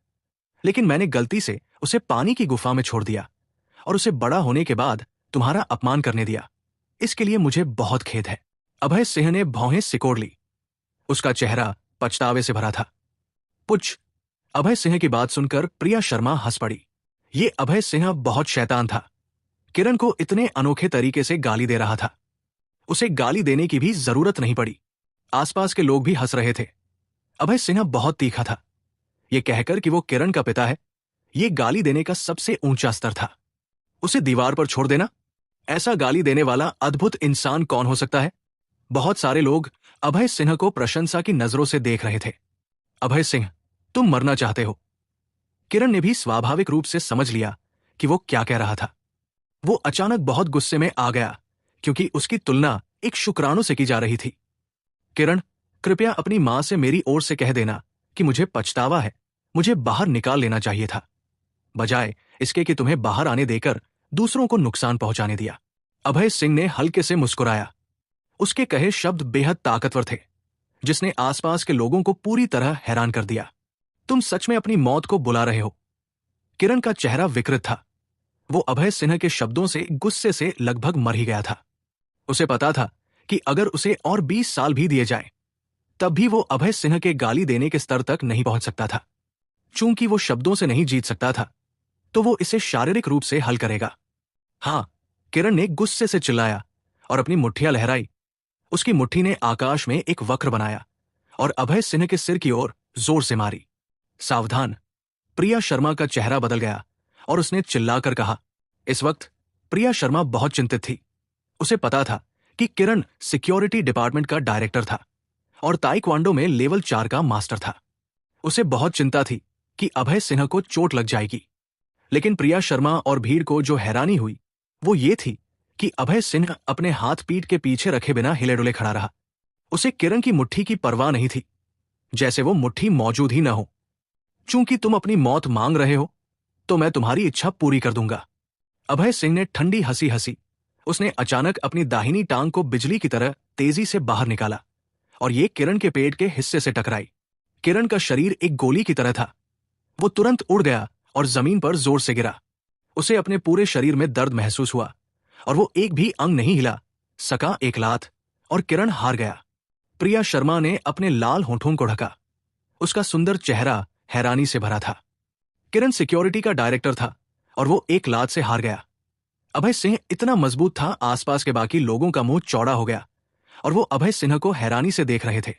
Speaker 1: लेकिन मैंने गलती से उसे पानी की गुफा में छोड़ दिया और उसे बड़ा होने के बाद तुम्हारा अपमान करने दिया। इसके लिए मुझे बहुत खेद है। अभय सिंह ने भौहें सिकोड़ ली। उसका चेहरा पछतावे से भरा था। पुछ। अभय सिंह की बात सुनकर प्रिया शर्मा हंस पड़ी। ये अभय सिंह बहुत शैतान था। किरण को इतने अनोखे तरीके से गाली दे रहा था। उसे गाली देने की भी जरूरत नहीं पड़ी। आसपास के लोग भी हंस रहे थे। अभय सिन्हा बहुत तीखा था। यह कहकर कि वो किरण का पिता है, यह गाली देने का सबसे ऊंचा स्तर था। उसे दीवार पर छोड़ देना? ऐसा गाली देने वाला अद्भुत इंसान कौन हो सकता है? बहुत सारे लोग अभय सिंह को प्रशंसा की नजरों से देख रहे थे। अभय सिंह, तुम मरना चाहते हो। किरण ने भी स्वाभाविक रूप से समझ लिया कि वो क्या कह रहा था। वो अचानक बहुत गुस्से में आ गया क्योंकि उसकी तुलना एक शुक्राणु से की जा रही थी। किरण, कृपया अपनी मां से मेरी ओर से कह देना कि मुझे पछतावा है। मुझे बाहर निकाल लेना चाहिए था, बजाय इसके कि तुम्हें बाहर आने देकर दूसरों को नुकसान पहुंचाने दिया। अभय सिंह ने हल्के से मुस्कुराया। उसके कहे शब्द बेहद ताकतवर थे, जिसने आसपास के लोगों को पूरी तरह हैरान कर दिया। तुम सच में अपनी मौत को बुला रहे हो? किरण का चेहरा विकृत था। वो अभय सिन्हा के शब्दों से गुस्से से लगभग मर ही गया था। उसे पता था कि अगर उसे और 20 साल भी दिए जाएं, तब भी वो अभय सिन्हा के गाली देने के स्तर तक नहीं पहुंच सकता था। चूंकि वो शब्दों से नहीं जीत सकता था, तो वो इसे शारीरिक रूप से हल करेगा। हां, किरण ने गुस्से से चिल्लाया और अपनी मुट्ठियां लहराई। उसकी मुट्ठी ने आकाश में एक वक्र बनाया और अभय सिन्हा के सिर की ओर जोर से मारी। सावधान। प्रिया शर्मा का चेहरा बदल गया और उसने चिल्लाकर कहा। इस वक्त प्रिया शर्मा बहुत चिंतित थी। उसे पता था कि किरण सिक्योरिटी डिपार्टमेंट का डायरेक्टर था और ताइक्वांडो में लेवल 4 का मास्टर था। उसे बहुत चिंता थी कि अभय सिन्हा को चोट लग जाएगी। लेकिन प्रिया शर्मा और भीड़ को जो हैरानी हुई वो ये थी कि अभय सिन्हा अपने हाथ पीठ के पीछे रखे बिना हिले डुले खड़ा रहा। उसे किरण की मुट्ठी की परवाह नहीं थी, जैसे वो मुट्ठी मौजूद ही न हो। चूंकि तुम अपनी मौत मांग रहे हो, तो मैं तुम्हारी इच्छा पूरी कर दूंगा। अभय सिंह ने ठंडी हंसी हंसी। उसने अचानक अपनी दाहिनी टांग को बिजली की तरह तेजी से बाहर निकाला और ये किरण के पेट के हिस्से से टकराई। किरण का शरीर एक गोली की तरह था। वो तुरंत उड़ गया और जमीन पर जोर से गिरा। उसे अपने पूरे शरीर में दर्द महसूस हुआ और वो एक भी अंग नहीं हिला सका। एक लात और किरण हार गया। प्रिया शर्मा ने अपने लाल होठों को ढका। उसका सुंदर चेहरा हैरानी से भरा था। किरण सिक्योरिटी का डायरेक्टर था और वो एक लात से हार गया। अभय सिंह इतना मजबूत था, आसपास के बाकी लोगों का मुंह चौड़ा हो गया और वो अभय सिन्हा को हैरानी से देख रहे थे।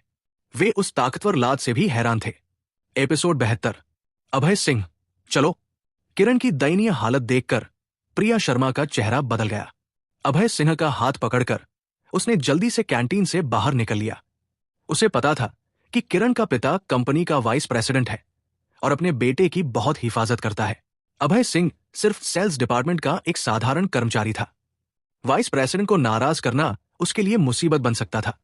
Speaker 1: वे उस ताकतवर लात से भी हैरान थे। एपिसोड 72। अभय सिंह, चलो। किरण की दयनीय हालत देखकर प्रिया शर्मा का चेहरा बदल गया। अभय सिन्हा का हाथ पकड़कर उसने जल्दी से कैंटीन से बाहर निकल लिया। उसे पता था कि किरण का पिता कंपनी का वाइस प्रेसिडेंट है और अपने बेटे की बहुत हिफाजत करता है। अभय सिंह सिर्फ सेल्स डिपार्टमेंट का एक साधारण कर्मचारी था। वाइस प्रेसिडेंट को नाराज करना उसके लिए मुसीबत बन सकता था।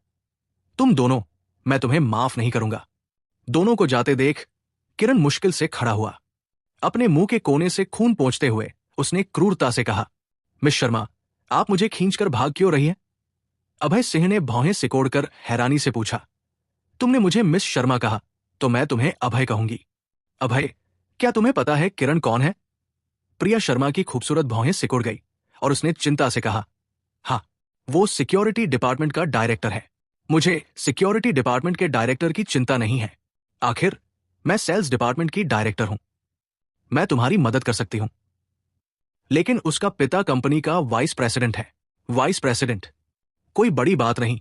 Speaker 1: तुम दोनों, मैं तुम्हें माफ नहीं करूंगा। दोनों को जाते देख किरण मुश्किल से खड़ा हुआ। अपने मुंह के कोने से खून पोंछते हुए उसने क्रूरता से कहा, मिस शर्मा, आप मुझे खींचकर भाग क्यों रही हैं? अभय सिंह ने भौहें सिकोड़कर हैरानी से पूछा। तुमने मुझे मिस शर्मा कहा, तो मैं तुम्हें अभय कहूंगी। अभय, क्या तुम्हें पता है किरण कौन है? प्रिया शर्मा की खूबसूरत भौहें सिकुड़ गई और उसने चिंता से कहा, हाँ, वो सिक्योरिटी डिपार्टमेंट का डायरेक्टर है। मुझे सिक्योरिटी डिपार्टमेंट के डायरेक्टर की चिंता नहीं है। आखिर मैं सेल्स डिपार्टमेंट की डायरेक्टर हूं। मैं तुम्हारी मदद कर सकती हूं। लेकिन उसका पिता कंपनी का वाइस प्रेसिडेंट है। Vice president? कोई बड़ी बात नहीं।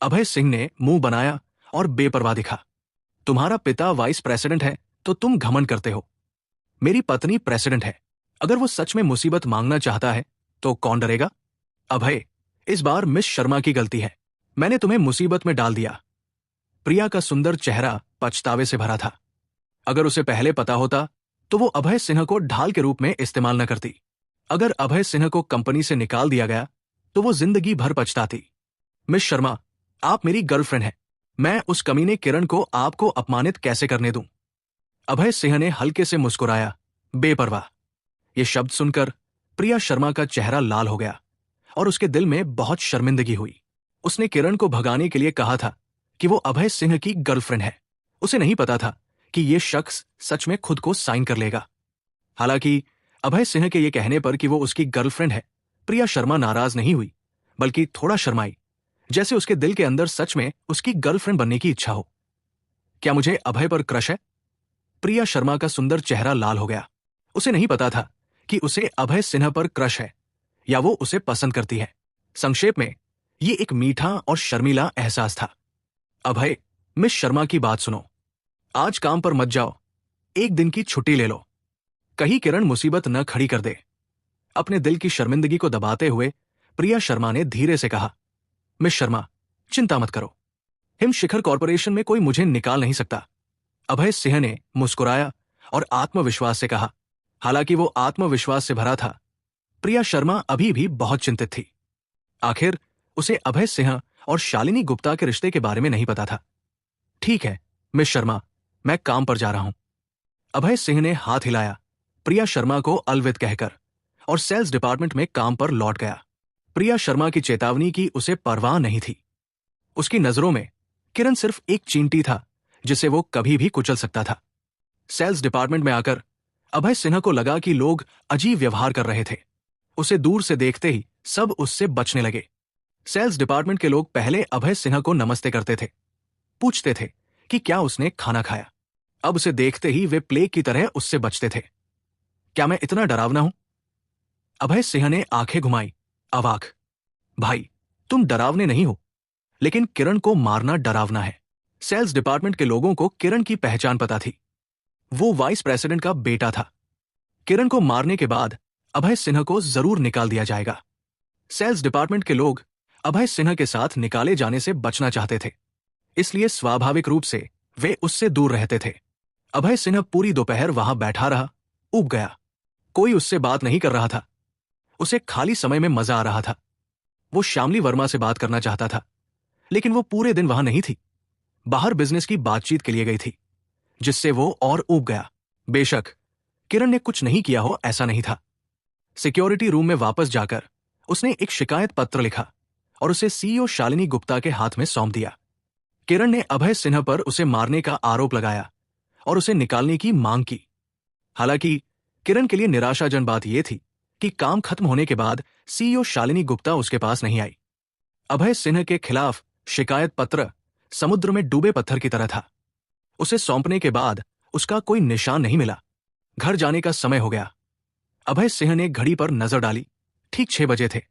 Speaker 1: अभय सिंह ने मुंह बनाया और बेपरवाह दिखा। तुम्हारा पिता वाइस प्रेसिडेंट है तो तुम घमंड करते हो। मेरी पत्नी प्रेसिडेंट है। अगर वो सच में मुसीबत मांगना चाहता है तो कौन डरेगा? अभय, इस बार मिस शर्मा की गलती है। मैंने तुम्हें मुसीबत में डाल दिया। प्रिया का सुंदर चेहरा पछतावे से भरा था। अगर उसे पहले पता होता तो वो अभय सिन्हा को ढाल के रूप में इस्तेमाल न करती। अगर अभय सिन्हा को कंपनी से निकाल दिया गया तो वो जिंदगी भर पछताती। मिस शर्मा, आप मेरी गर्लफ्रेंड हैं। मैं उस कमीने किरण को आपको अपमानित कैसे करने दूं? अभय सिंह ने हल्के से मुस्कुराया, बेपरवाह। ये शब्द सुनकर प्रिया शर्मा का चेहरा लाल हो गया और उसके दिल में बहुत शर्मिंदगी हुई। उसने किरण को भगाने के लिए कहा था कि वो अभय सिंह की गर्लफ्रेंड है। उसे नहीं पता था कि ये शख्स सच में खुद को साइन कर लेगा। हालांकि अभय सिंह के ये कहने पर कि वो उसकी गर्लफ्रेंड है, प्रिया शर्मा नाराज नहीं हुई, बल्कि थोड़ा शर्माई, जैसे उसके दिल के अंदर सच में उसकी गर्लफ्रेंड बनने की इच्छा हो। क्या मुझे अभय पर क्रश है? प्रिया शर्मा का सुंदर चेहरा लाल हो गया। उसे नहीं पता था कि उसे अभय सिन्हा पर क्रश है या वो उसे पसंद करती है। संक्षेप में, ये एक मीठा और शर्मीला एहसास था। अभय, मिस शर्मा की बात सुनो। आज काम पर मत जाओ। एक दिन की छुट्टी ले लो। कहीं किरण मुसीबत न खड़ी कर दे। अपने दिल की शर्मिंदगी को दबाते हुए प्रिया शर्मा ने धीरे से कहा, मिस शर्मा, चिंता मत करो। हिम शिखर कॉरपोरेशन में कोई मुझे निकाल नहीं सकता। अभय सिंह ने मुस्कुराया और आत्मविश्वास से कहा। हालांकि वो आत्मविश्वास से भरा था, प्रिया शर्मा अभी भी बहुत चिंतित थी। आखिर उसे अभय सिंह और शालिनी गुप्ता के रिश्ते के बारे में नहीं पता था। ठीक है मिस शर्मा, मैं काम पर जा रहा हूं। अभय सिंह ने हाथ हिलाया प्रिया शर्मा को अलविदा कहकर और सेल्स डिपार्टमेंट में काम पर लौट गया। प्रिया शर्मा की चेतावनी की उसे परवाह नहीं थी। उसकी नजरों में किरण सिर्फ एक चींटी था जिसे वो कभी भी कुचल सकता था। सेल्स डिपार्टमेंट में आकर अभय सिन्हा को लगा कि लोग अजीब व्यवहार कर रहे थे। उसे दूर से देखते ही सब उससे बचने लगे। सेल्स डिपार्टमेंट के लोग पहले अभय सिन्हा को नमस्ते करते थे, पूछते थे कि क्या उसने खाना खाया। अब उसे देखते ही वे प्लेग की तरह उससे बचते थे। क्या मैं इतना डरावना हूं? अभय सिंह ने आंखें घुमाई, अवाक। भाई, तुम डरावने नहीं हो, लेकिन किरण को मारना डरावना है। सेल्स डिपार्टमेंट के लोगों को किरण की पहचान पता थी। वो वाइस प्रेसिडेंट का बेटा था। किरण को मारने के बाद अभय सिन्हा को जरूर निकाल दिया जाएगा। सेल्स डिपार्टमेंट के लोग अभय सिन्हा के साथ निकाले जाने से बचना चाहते थे, इसलिए स्वाभाविक रूप से वे उससे दूर रहते थे। अभय सिन्हा पूरी दोपहर वहां बैठा रहा, ऊब गया। कोई उससे बात नहीं कर रहा था। उसे खाली समय में मजा आ रहा था। वो श्यामली वर्मा से बात करना चाहता था, लेकिन वो पूरे दिन वहां नहीं थी। बाहर बिजनेस की बातचीत के लिए गई थी, जिससे वो और ऊब गया। बेशक किरण ने कुछ नहीं किया हो ऐसा नहीं था। सिक्योरिटी रूम में वापस जाकर उसने एक शिकायत पत्र लिखा और उसे सीईओ शालिनी गुप्ता के हाथ में सौंप दिया। किरण ने अभय सिन्हा पर उसे मारने का आरोप लगाया और उसे निकालने की मांग की। हालांकि किरण के लिए निराशाजनक बात यह थी कि काम खत्म होने के बाद सीईओ शालिनी गुप्ता उसके पास नहीं आई। अभय सिन्हा के खिलाफ शिकायत पत्र समुद्र में डूबे पत्थर की तरह था। उसे सौंपने के बाद उसका कोई निशान नहीं मिला। घर जाने का समय हो गया। अभय सिंह ने घड़ी पर नजर डाली। ठीक 6 बजे थे।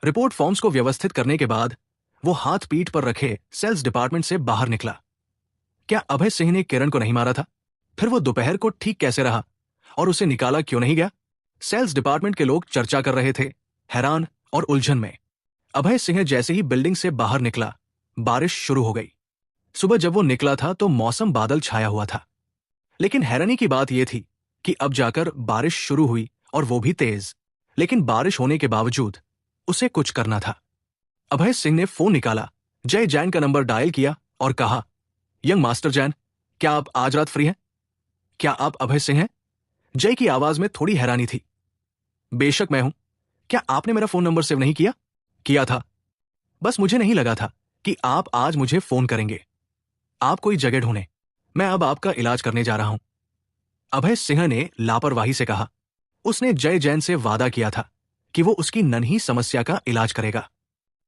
Speaker 1: रिपोर्ट फॉर्म्स को व्यवस्थित करने के बाद वो हाथ पीठ पर रखे सेल्स डिपार्टमेंट से बाहर निकला। क्या अभय सिंह ने किरण को नहीं मारा था? फिर वो दोपहर को ठीक कैसे रहा और उसे निकाला क्यों नहीं गया? सेल्स डिपार्टमेंट के लोग चर्चा कर रहे थे, हैरान और उलझन में। अभय सिंह जैसे ही बिल्डिंग से बाहर निकला, बारिश शुरू हो गई। सुबह जब वो निकला था तो मौसम बादल छाया हुआ था, लेकिन हैरानी की बात यह थी कि अब जाकर बारिश शुरू हुई और वो भी तेज। लेकिन बारिश होने के बावजूद उसे कुछ करना था। अभय सिंह ने फोन निकाला, जय जैन का नंबर डायल किया और कहा, यंग मास्टर जैन, क्या आप आज रात फ्री हैं? क्या आप अभय सिंह हैं? जय की आवाज में थोड़ी हैरानी थी। बेशक मैं हूं। क्या आपने मेरा फोन नंबर सेव नहीं किया? किया था, बस मुझे नहीं लगा था कि आप आज मुझे फोन करेंगे। आप कोई जगह ढूंढें, मैं अब आपका इलाज करने जा रहा हूं। अभय सिंह ने लापरवाही से कहा। उसने जय जैन से वादा किया था कि वो उसकी नन्ही समस्या का इलाज करेगा।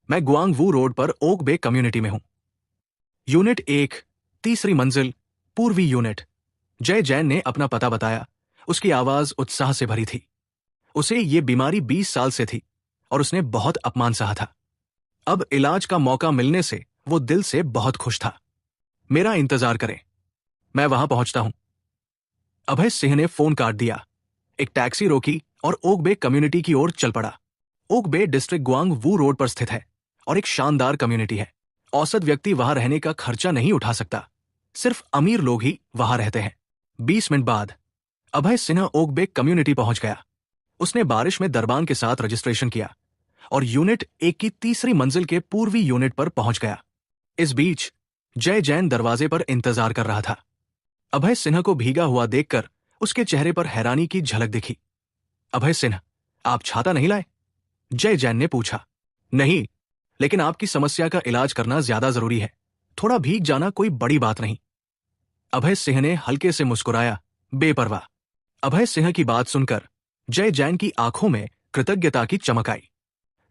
Speaker 1: मैं गुआंगवू रोड पर ओक बे कम्युनिटी में हूं। यूनिट 1, तीसरी मंजिल, पूर्वी यूनिट। जय जैन ने अपना पता बताया। उसकी आवाज उत्साह से भरी थी। उसे ये बीमारी 20 साल से थी और उसने बहुत अपमान सहा था। अब इलाज का मौका मिलने से वो दिल से बहुत खुश था। मेरा इंतजार करें, मैं वहां पहुंचता हूं। अभय सिंह ने फोन काट दिया, एक टैक्सी रोकी और ओक बे कम्युनिटी की ओर चल पड़ा। ओक बे डिस्ट्रिक्ट गुआंगवू रोड पर स्थित है और एक शानदार कम्युनिटी है। औसत व्यक्ति वहां रहने का खर्चा नहीं उठा सकता, सिर्फ अमीर लोग ही वहां रहते हैं। 20 मिनट बाद अभय सिन्हा ओक बे कम्युनिटी पहुंच गया। उसने बारिश में दरबान के साथ रजिस्ट्रेशन किया और यूनिट 1 की तीसरी मंजिल के पूर्वी यूनिट पर पहुंच गया। इस बीच जय जैन दरवाजे पर इंतजार कर रहा था। अभय सिन्हा को भीगा हुआ देखकर उसके चेहरे पर हैरानी की झलक दिखी। अभय सिन्हा, आप छाता नहीं लाए? जय जैन ने पूछा। नहीं, लेकिन आपकी समस्या का इलाज करना ज्यादा जरूरी है। थोड़ा भीग जाना कोई बड़ी बात नहीं। अभय सिंह ने हल्के से मुस्कुराया, बेपरवाह। अभय सिंह की बात सुनकर जय जैन की आंखों में कृतज्ञता की चमक आई।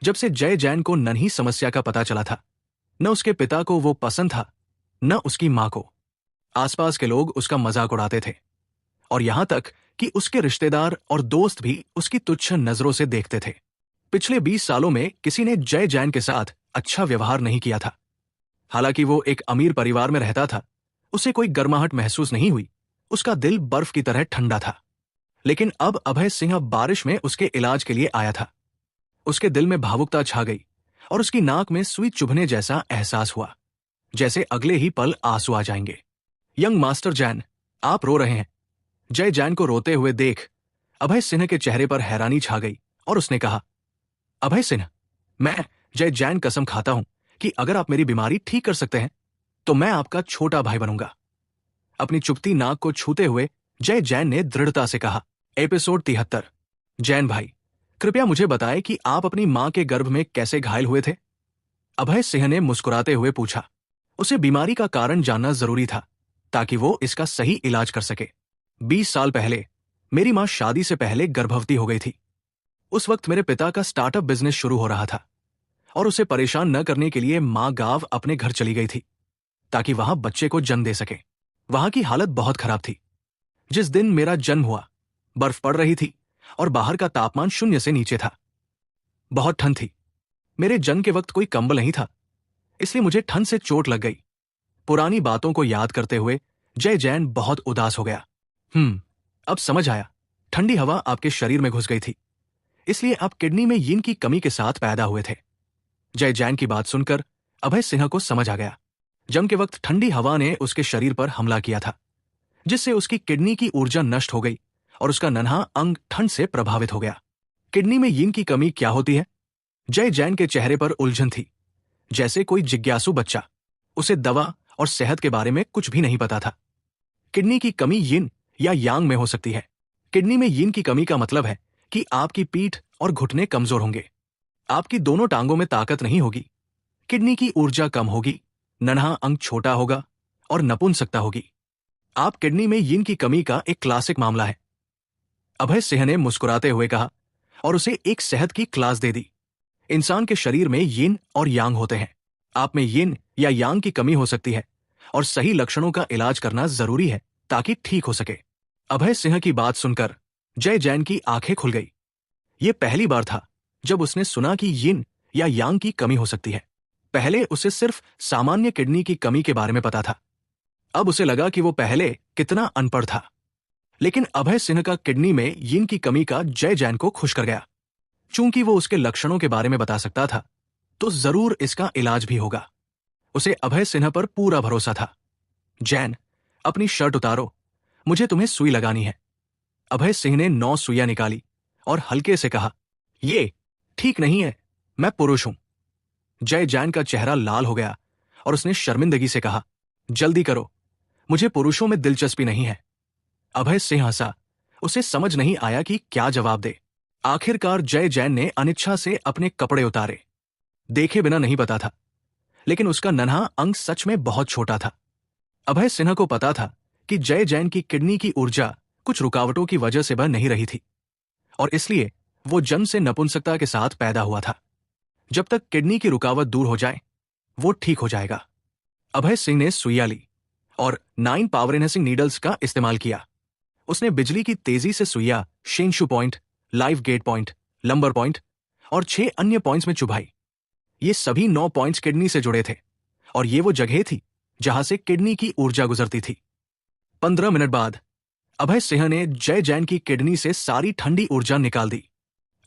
Speaker 1: जब से जय जैन को नन्ही समस्या का पता चला था, न उसके पिता को वो पसंद था, न उसकी मां को। आसपास के लोग उसका मजाक उड़ाते थे और यहां तक कि उसके रिश्तेदार और दोस्त भी उसकी तुच्छ नजरों से देखते थे। पिछले 20 सालों में किसी ने जय जैन के साथ अच्छा व्यवहार नहीं किया था। हालांकि वो एक अमीर परिवार में रहता था, उसे कोई गर्माहट महसूस नहीं हुई। उसका दिल बर्फ की तरह ठंडा था। लेकिन अब अभय सिंह बारिश में उसके इलाज के लिए आया था। उसके दिल में भावुकता छा गई और उसकी नाक में सुई चुभने जैसा एहसास हुआ, जैसे अगले ही पल आंसू आ जाएंगे। यंग मास्टर जैन, आप रो रहे हैं। जय जैन को रोते हुए देख अभय सिन्हा के चेहरे पर हैरानी छा गई और उसने कहा, अभय सिन्हा, मैं जय जैन कसम खाता हूं कि अगर आप मेरी बीमारी ठीक कर सकते हैं तो मैं आपका छोटा भाई बनूंगा। अपनी चुभती नाक को छूते हुए जय जैन ने दृढ़ता से कहा। एपिसोड 73। जैन भाई, कृपया मुझे बताएं कि आप अपनी मां के गर्भ में कैसे घायल हुए थे? अभय सिंह ने मुस्कुराते हुए पूछा। उसे बीमारी का कारण जानना जरूरी था ताकि वो इसका सही इलाज कर सके। 20 साल पहले मेरी मां शादी से पहले गर्भवती हो गई थी। उस वक्त मेरे पिता का स्टार्टअप बिजनेस शुरू हो रहा था और उसे परेशान न करने के लिए मां गांव अपने घर चली गई थी ताकि वहां बच्चे को जन्म दे सके। वहां की हालत बहुत खराब थी। जिस दिन मेरा जन्म हुआ, बर्फ पड़ रही थी और बाहर का तापमान 0 से नीचे था। बहुत ठंड थी। मेरे जन्म के वक्त कोई कंबल नहीं था, इसलिए मुझे ठंड से चोट लग गई। पुरानी बातों को याद करते हुए जय जैन बहुत उदास हो गया। अब समझ आया, ठंडी हवा आपके शरीर में घुस गई थी, इसलिए आप किडनी में यीन की कमी के साथ पैदा हुए थे। जय जैन की बात सुनकर अभय सिन्हा को समझ आ गया। जन्म के वक्त ठंडी हवा ने उसके शरीर पर हमला किया था, जिससे उसकी किडनी की ऊर्जा नष्ट हो गई और उसका नन्हा अंग ठंड से प्रभावित हो गया। किडनी में यीन की कमी क्या होती है? जय जैन के चेहरे पर उलझन थी, जैसे कोई जिज्ञासु बच्चा। उसे दवा और सेहत के बारे में कुछ भी नहीं पता था। किडनी की कमी यिन या यांग में हो सकती है। किडनी में यिन की कमी का मतलब है कि आपकी पीठ और घुटने कमजोर होंगे। आपकी दोनों टांगों में ताकत नहीं होगी। किडनी की ऊर्जा कम होगी, नन्हा अंग छोटा होगा और नपुंसकता होगी। आप किडनी में यिन की कमी का एक क्लासिक मामला है। अभय सिंह ने मुस्कुराते हुए कहा और उसे एक सेहत की क्लास दे दी। इंसान के शरीर में यिन और यांग होते हैं। आप में यिन या यांग की कमी हो सकती है और सही लक्षणों का इलाज करना जरूरी है ताकि ठीक हो सके। अभय सिंह की बात सुनकर जय जैन की आंखें खुल गई। यह पहली बार था जब उसने सुना कि यिन या यांग की कमी हो सकती है। पहले उसे सिर्फ सामान्य किडनी की कमी के बारे में पता था। अब उसे लगा कि वो पहले कितना अनपढ़ था। लेकिन अभय सिंह का किडनी में यिन की कमी का जय जैन को खुश कर गया। चूंकि वो उसके लक्षणों के बारे में बता सकता था, तो जरूर इसका इलाज भी होगा। उसे अभय सिन्हा पर पूरा भरोसा था। जैन, अपनी शर्ट उतारो, मुझे तुम्हें सुई लगानी है। अभय सिंह ने 9 सुइयां निकाली और हल्के से कहा, ये ठीक नहीं है, मैं पुरुष हूं। जय जैन का चेहरा लाल हो गया और उसने शर्मिंदगी से कहा, जल्दी करो, मुझे पुरुषों में दिलचस्पी नहीं है। अभय सिंह हंसा। उसे समझ नहीं आया कि क्या जवाब दे। आखिरकार जय जैन ने अनिच्छा से अपने कपड़े उतारे। देखे बिना नहीं पता था, लेकिन उसका नन्हा अंग सच में बहुत छोटा था। अभय सिन्हा को पता था कि जय जैन की किडनी की ऊर्जा कुछ रुकावटों की वजह से बन नहीं रही थी और इसलिए वो जन्म से नपुंसकता के साथ पैदा हुआ था। जब तक किडनी की रुकावट दूर हो जाए वो ठीक हो जाएगा। अभय सिंह ने सुइया ली और 9 पावर एनहेंसिंग नीडल्स का इस्तेमाल किया। उसने बिजली की तेजी से सुइया शेंगशु point, live gate point, lumbar point और 6 अन्य पॉइंट्स में चुभाई। ये सभी 9 पॉइंट्स किडनी से जुड़े थे और ये वो जगह थी जहां से किडनी की ऊर्जा गुजरती थी। 15 मिनट बाद अभय सिंह ने जय जैन की किडनी से सारी ठंडी ऊर्जा निकाल दी।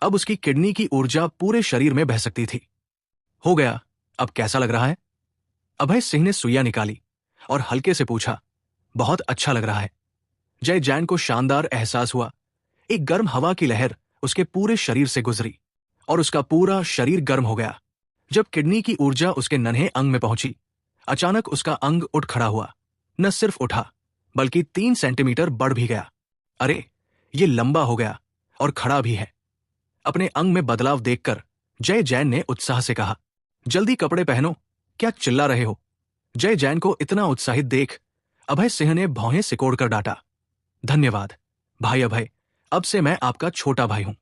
Speaker 1: अब उसकी किडनी की ऊर्जा पूरे शरीर में बह सकती थी। हो गया, अब कैसा लग रहा है? अभय सिंह ने सुइया निकाली और हल्के से पूछा। बहुत अच्छा लग रहा है। जय जैन को शानदार एहसास हुआ। एक गर्म हवा की लहर उसके पूरे शरीर से गुजरी और उसका पूरा शरीर गर्म हो गया। जब किडनी की ऊर्जा उसके नन्हे अंग में पहुंची, अचानक उसका अंग उठ खड़ा हुआ। न सिर्फ उठा बल्कि 3 सेंटीमीटर बढ़ भी गया। अरे, ये लंबा हो गया और खड़ा भी है। अपने अंग में बदलाव देखकर जय जैन ने उत्साह से कहा, जल्दी कपड़े पहनो, क्या चिल्ला रहे हो? जय जैन को इतना उत्साहित देख अभय सिंह ने भौहें सिकोड़कर डांटा। धन्यवाद भाई अभय, अब से मैं आपका छोटा भाई हूं।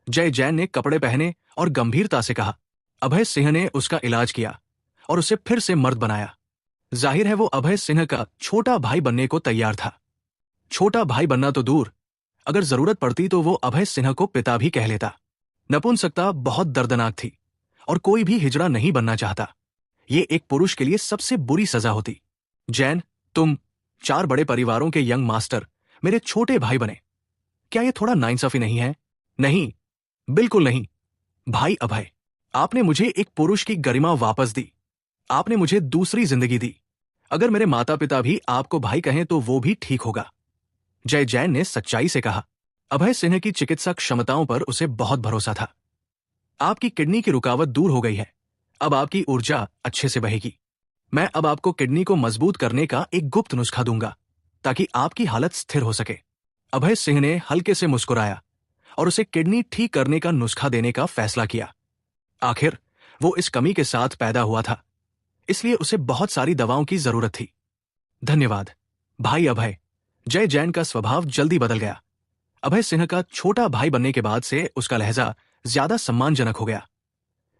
Speaker 1: जय जैन ने कपड़े पहने और गंभीरता से कहा। अभय सिंह ने उसका इलाज किया और उसे फिर से मर्द बनाया। जाहिर है वो अभय सिंह का छोटा भाई बनने को तैयार था। छोटा भाई बनना तो दूर, अगर जरूरत पड़ती तो वो अभय सिंह को पिता भी कह लेता। नपुंसकता बहुत दर्दनाक थी और कोई भी हिजड़ा नहीं बनना चाहता। ये एक पुरुष के लिए सबसे बुरी सजा होती। जैन, तुम 4 बड़े परिवारों के यंग मास्टर मेरे छोटे भाई बने। क्या ये थोड़ा नाइंसाफी नहीं है? नहीं, बिल्कुल नहीं। भाई अभय, आपने मुझे एक पुरुष की गरिमा वापस दी। आपने मुझे दूसरी जिंदगी दी। अगर मेरे माता पिता भी आपको भाई कहें तो वो भी ठीक होगा। जय जैन ने सच्चाई से कहा। अभय सिंह की चिकित्सा क्षमताओं पर उसे बहुत भरोसा था। आपकी किडनी की रुकावट दूर हो गई है। अब आपकी ऊर्जा अच्छे से बहेगी। मैं अब आपको किडनी को मजबूत करने का एक गुप्त नुस्खा दूंगा ताकि आपकी हालत स्थिर हो सके। अभय सिंह ने हल्के से मुस्कुराया और उसे किडनी ठीक करने का नुस्खा देने का फैसला किया। आखिर वो इस कमी के साथ पैदा हुआ था, इसलिए उसे बहुत सारी दवाओं की जरूरत थी। धन्यवाद भाई अभय। जय जैन का स्वभाव जल्दी बदल गया। अभय सिंह का छोटा भाई बनने के बाद से उसका लहजा ज्यादा सम्मानजनक हो गया।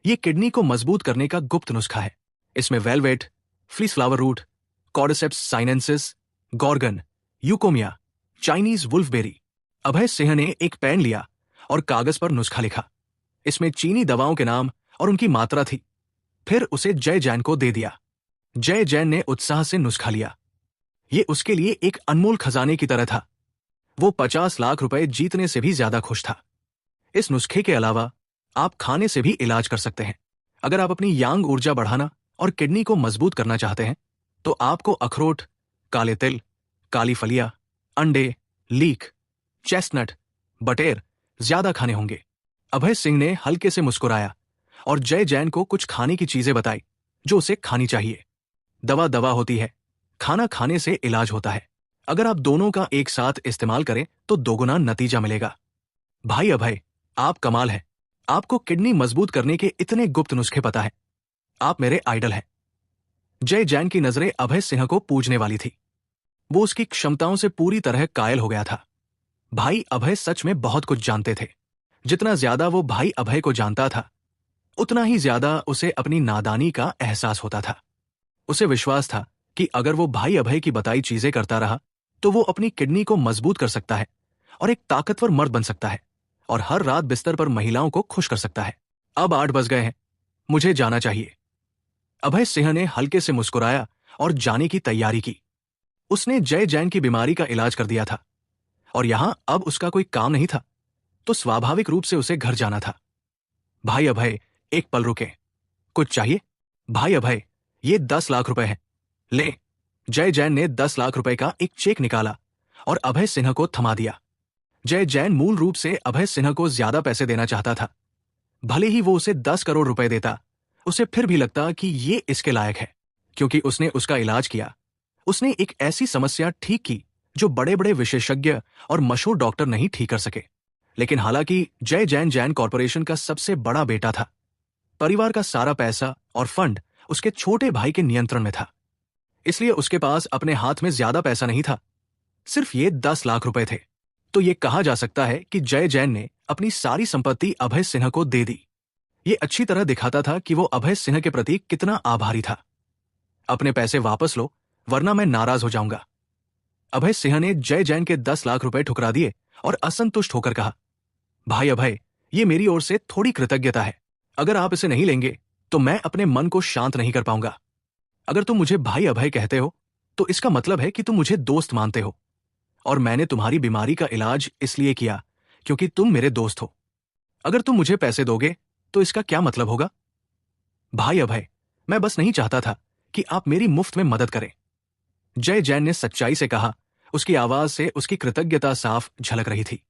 Speaker 1: ये किडनी को मजबूत करने का गुप्त नुस्खा है। इसमें velvet, fleece flower root, cordyceps sinensis, gorgon, eucommia, Chinese wolfberry. Abhay Singh ने एक पेन लिया और कागज पर नुस्खा लिखा। इसमें चीनी दवाओं के नाम और उनकी मात्रा थी। फिर उसे जय जैन को दे दिया। जय जैन ने उत्साह से नुस्खा लिया। ये उसके लिए एक अनमोल खजाने की तरह था। वो 50 लाख रुपए जीतने से भी ज्यादा खुश था। इस नुस्खे के अलावा आप खाने से भी इलाज कर सकते हैं। अगर आप अपनी यांग ऊर्जा बढ़ाना और किडनी को मजबूत करना चाहते हैं तो आपको अखरोट, काले तिल, काली फलिया, अंडे, लीक, चेस्टनट, बटेर ज्यादा खाने होंगे। अभय सिंह ने हल्के से मुस्कुराया और जय जैन को कुछ खाने की चीजें बताई जो उसे खानी चाहिए। दवा दवा होती है, खाना खाने से इलाज होता है। अगर आप दोनों का एक साथ इस्तेमाल करें तो दोगुना नतीजा मिलेगा। भाई अभय, आप कमाल हैं। आपको किडनी मजबूत करने के इतने गुप्त नुस्खे पता है। आप मेरे आइडल हैं। जय जैन की नजरें अभय सिंह को पूजने वाली थी। वो उसकी क्षमताओं से पूरी तरह कायल हो गया था। भाई अभय सच में बहुत कुछ जानते थे। जितना ज्यादा वो भाई अभय को जानता था, उतना ही ज्यादा उसे अपनी नादानी का एहसास होता था। उसे विश्वास था कि अगर वो भाई अभय की बताई चीजें करता रहा तो वो अपनी किडनी को मजबूत कर सकता है और एक ताकतवर मर्द बन सकता है और हर रात बिस्तर पर महिलाओं को खुश कर सकता है। अब 8 बज गए हैं, मुझे जाना चाहिए। अभय सिंह ने हल्के से मुस्कुराया और जाने की तैयारी की। उसने जय जैन की बीमारी का इलाज कर दिया था और यहां अब उसका कोई काम नहीं था, तो स्वाभाविक रूप से उसे घर जाना था। भाई अभय, एक पल रुके। कुछ चाहिए? भाई अभय, ये 10 लाख रुपए हैं, ले। जय जैन ने 10 लाख रुपए का एक चेक निकाला और अभय सिंह को थमा दिया। जय जैन मूल रूप से अभय सिंह को ज्यादा पैसे देना चाहता था। भले ही वो उसे 10 करोड़ रुपए देता, उसे फिर भी लगता कि ये इसके लायक है, क्योंकि उसने उसका इलाज किया। उसने एक ऐसी समस्या ठीक की जो बड़े बड़े विशेषज्ञ और मशहूर डॉक्टर नहीं ठीक कर सके। लेकिन हालांकि जय जैन जैन कॉरपोरेशन का सबसे बड़ा बेटा था, परिवार का सारा पैसा और फंड उसके छोटे भाई के नियंत्रण में था। इसलिए उसके पास अपने हाथ में ज्यादा पैसा नहीं था, सिर्फ ये 10 लाख रुपए थे। तो ये कहा जा सकता है कि जय जैन ने अपनी सारी संपत्ति अभय सिंह को दे दी। ये अच्छी तरह दिखाता था कि वो अभय सिंह के प्रति कितना आभारी था। अपने पैसे वापस लो, वरना मैं नाराज हो जाऊंगा। अभय सिंह ने जय जैन के 10 लाख रुपए ठुकरा दिए और असंतुष्ट होकर कहा, भाई अभय, ये मेरी ओर से थोड़ी कृतज्ञता है। अगर आप इसे नहीं लेंगे तो मैं अपने मन को शांत नहीं कर पाऊंगा। अगर तुम मुझे भाई अभय कहते हो तो इसका मतलब है कि तुम मुझे दोस्त मानते हो, और मैंने तुम्हारी बीमारी का इलाज इसलिए किया क्योंकि तुम मेरे दोस्त हो। अगर तुम मुझे पैसे दोगे तो इसका क्या मतलब होगा? भाई अभय, मैं बस नहीं चाहता था कि आप मेरी मुफ्त में मदद करें। जय जैन ने सच्चाई से कहा। उसकी आवाज से उसकी कृतज्ञता साफ झलक रही थी।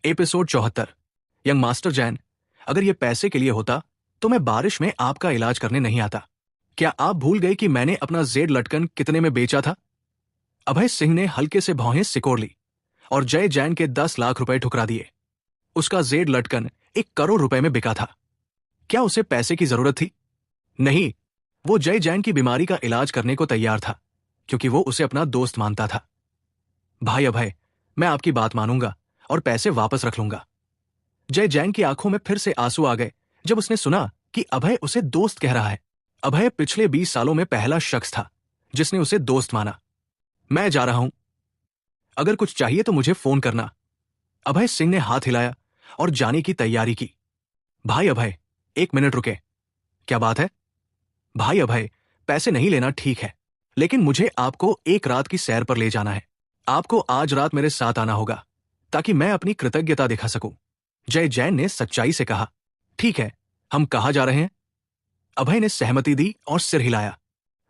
Speaker 1: एपिसोड 74। यंग मास्टर जैन, अगर यह पैसे के लिए होता तो मैं बारिश में आपका इलाज करने नहीं आता। क्या आप भूल गए कि मैंने अपना जेड लटकन कितने में बेचा था? अभय सिंह ने हल्के से भौहें सिकोड़ ली और जय जैन के 10 लाख रुपए ठुकरा दिए। उसका जेड लटकन 1 करोड़ रुपए में बिका था। क्या उसे पैसे की जरूरत थी? नहीं, वो जय जैन की बीमारी का इलाज करने को तैयार था क्योंकि वो उसे अपना दोस्त मानता था। भाई अभय, मैं आपकी बात मानूंगा और पैसे वापस रख लूंगा। जय जैन की आंखों में फिर से आंसू आ गए जब उसने सुना कि अभय उसे दोस्त कह रहा है। अभय पिछले 20 सालों में पहला शख्स था जिसने उसे दोस्त माना। मैं जा रहा हूं, अगर कुछ चाहिए तो मुझे फोन करना। अभय सिंह ने हाथ हिलाया और जाने की तैयारी की। भाई अभय, 1 मिनट रुके। क्या बात है? भाई अभय, पैसे नहीं लेना ठीक है, लेकिन मुझे आपको एक रात की सैर पर ले जाना है। आपको आज रात मेरे साथ आना होगा ताकि मैं अपनी कृतज्ञता दिखा सकूं। जय जैन ने सच्चाई से कहा। ठीक है, हम कहाँ जा रहे हैं? अभय ने सहमति दी और सिर हिलाया।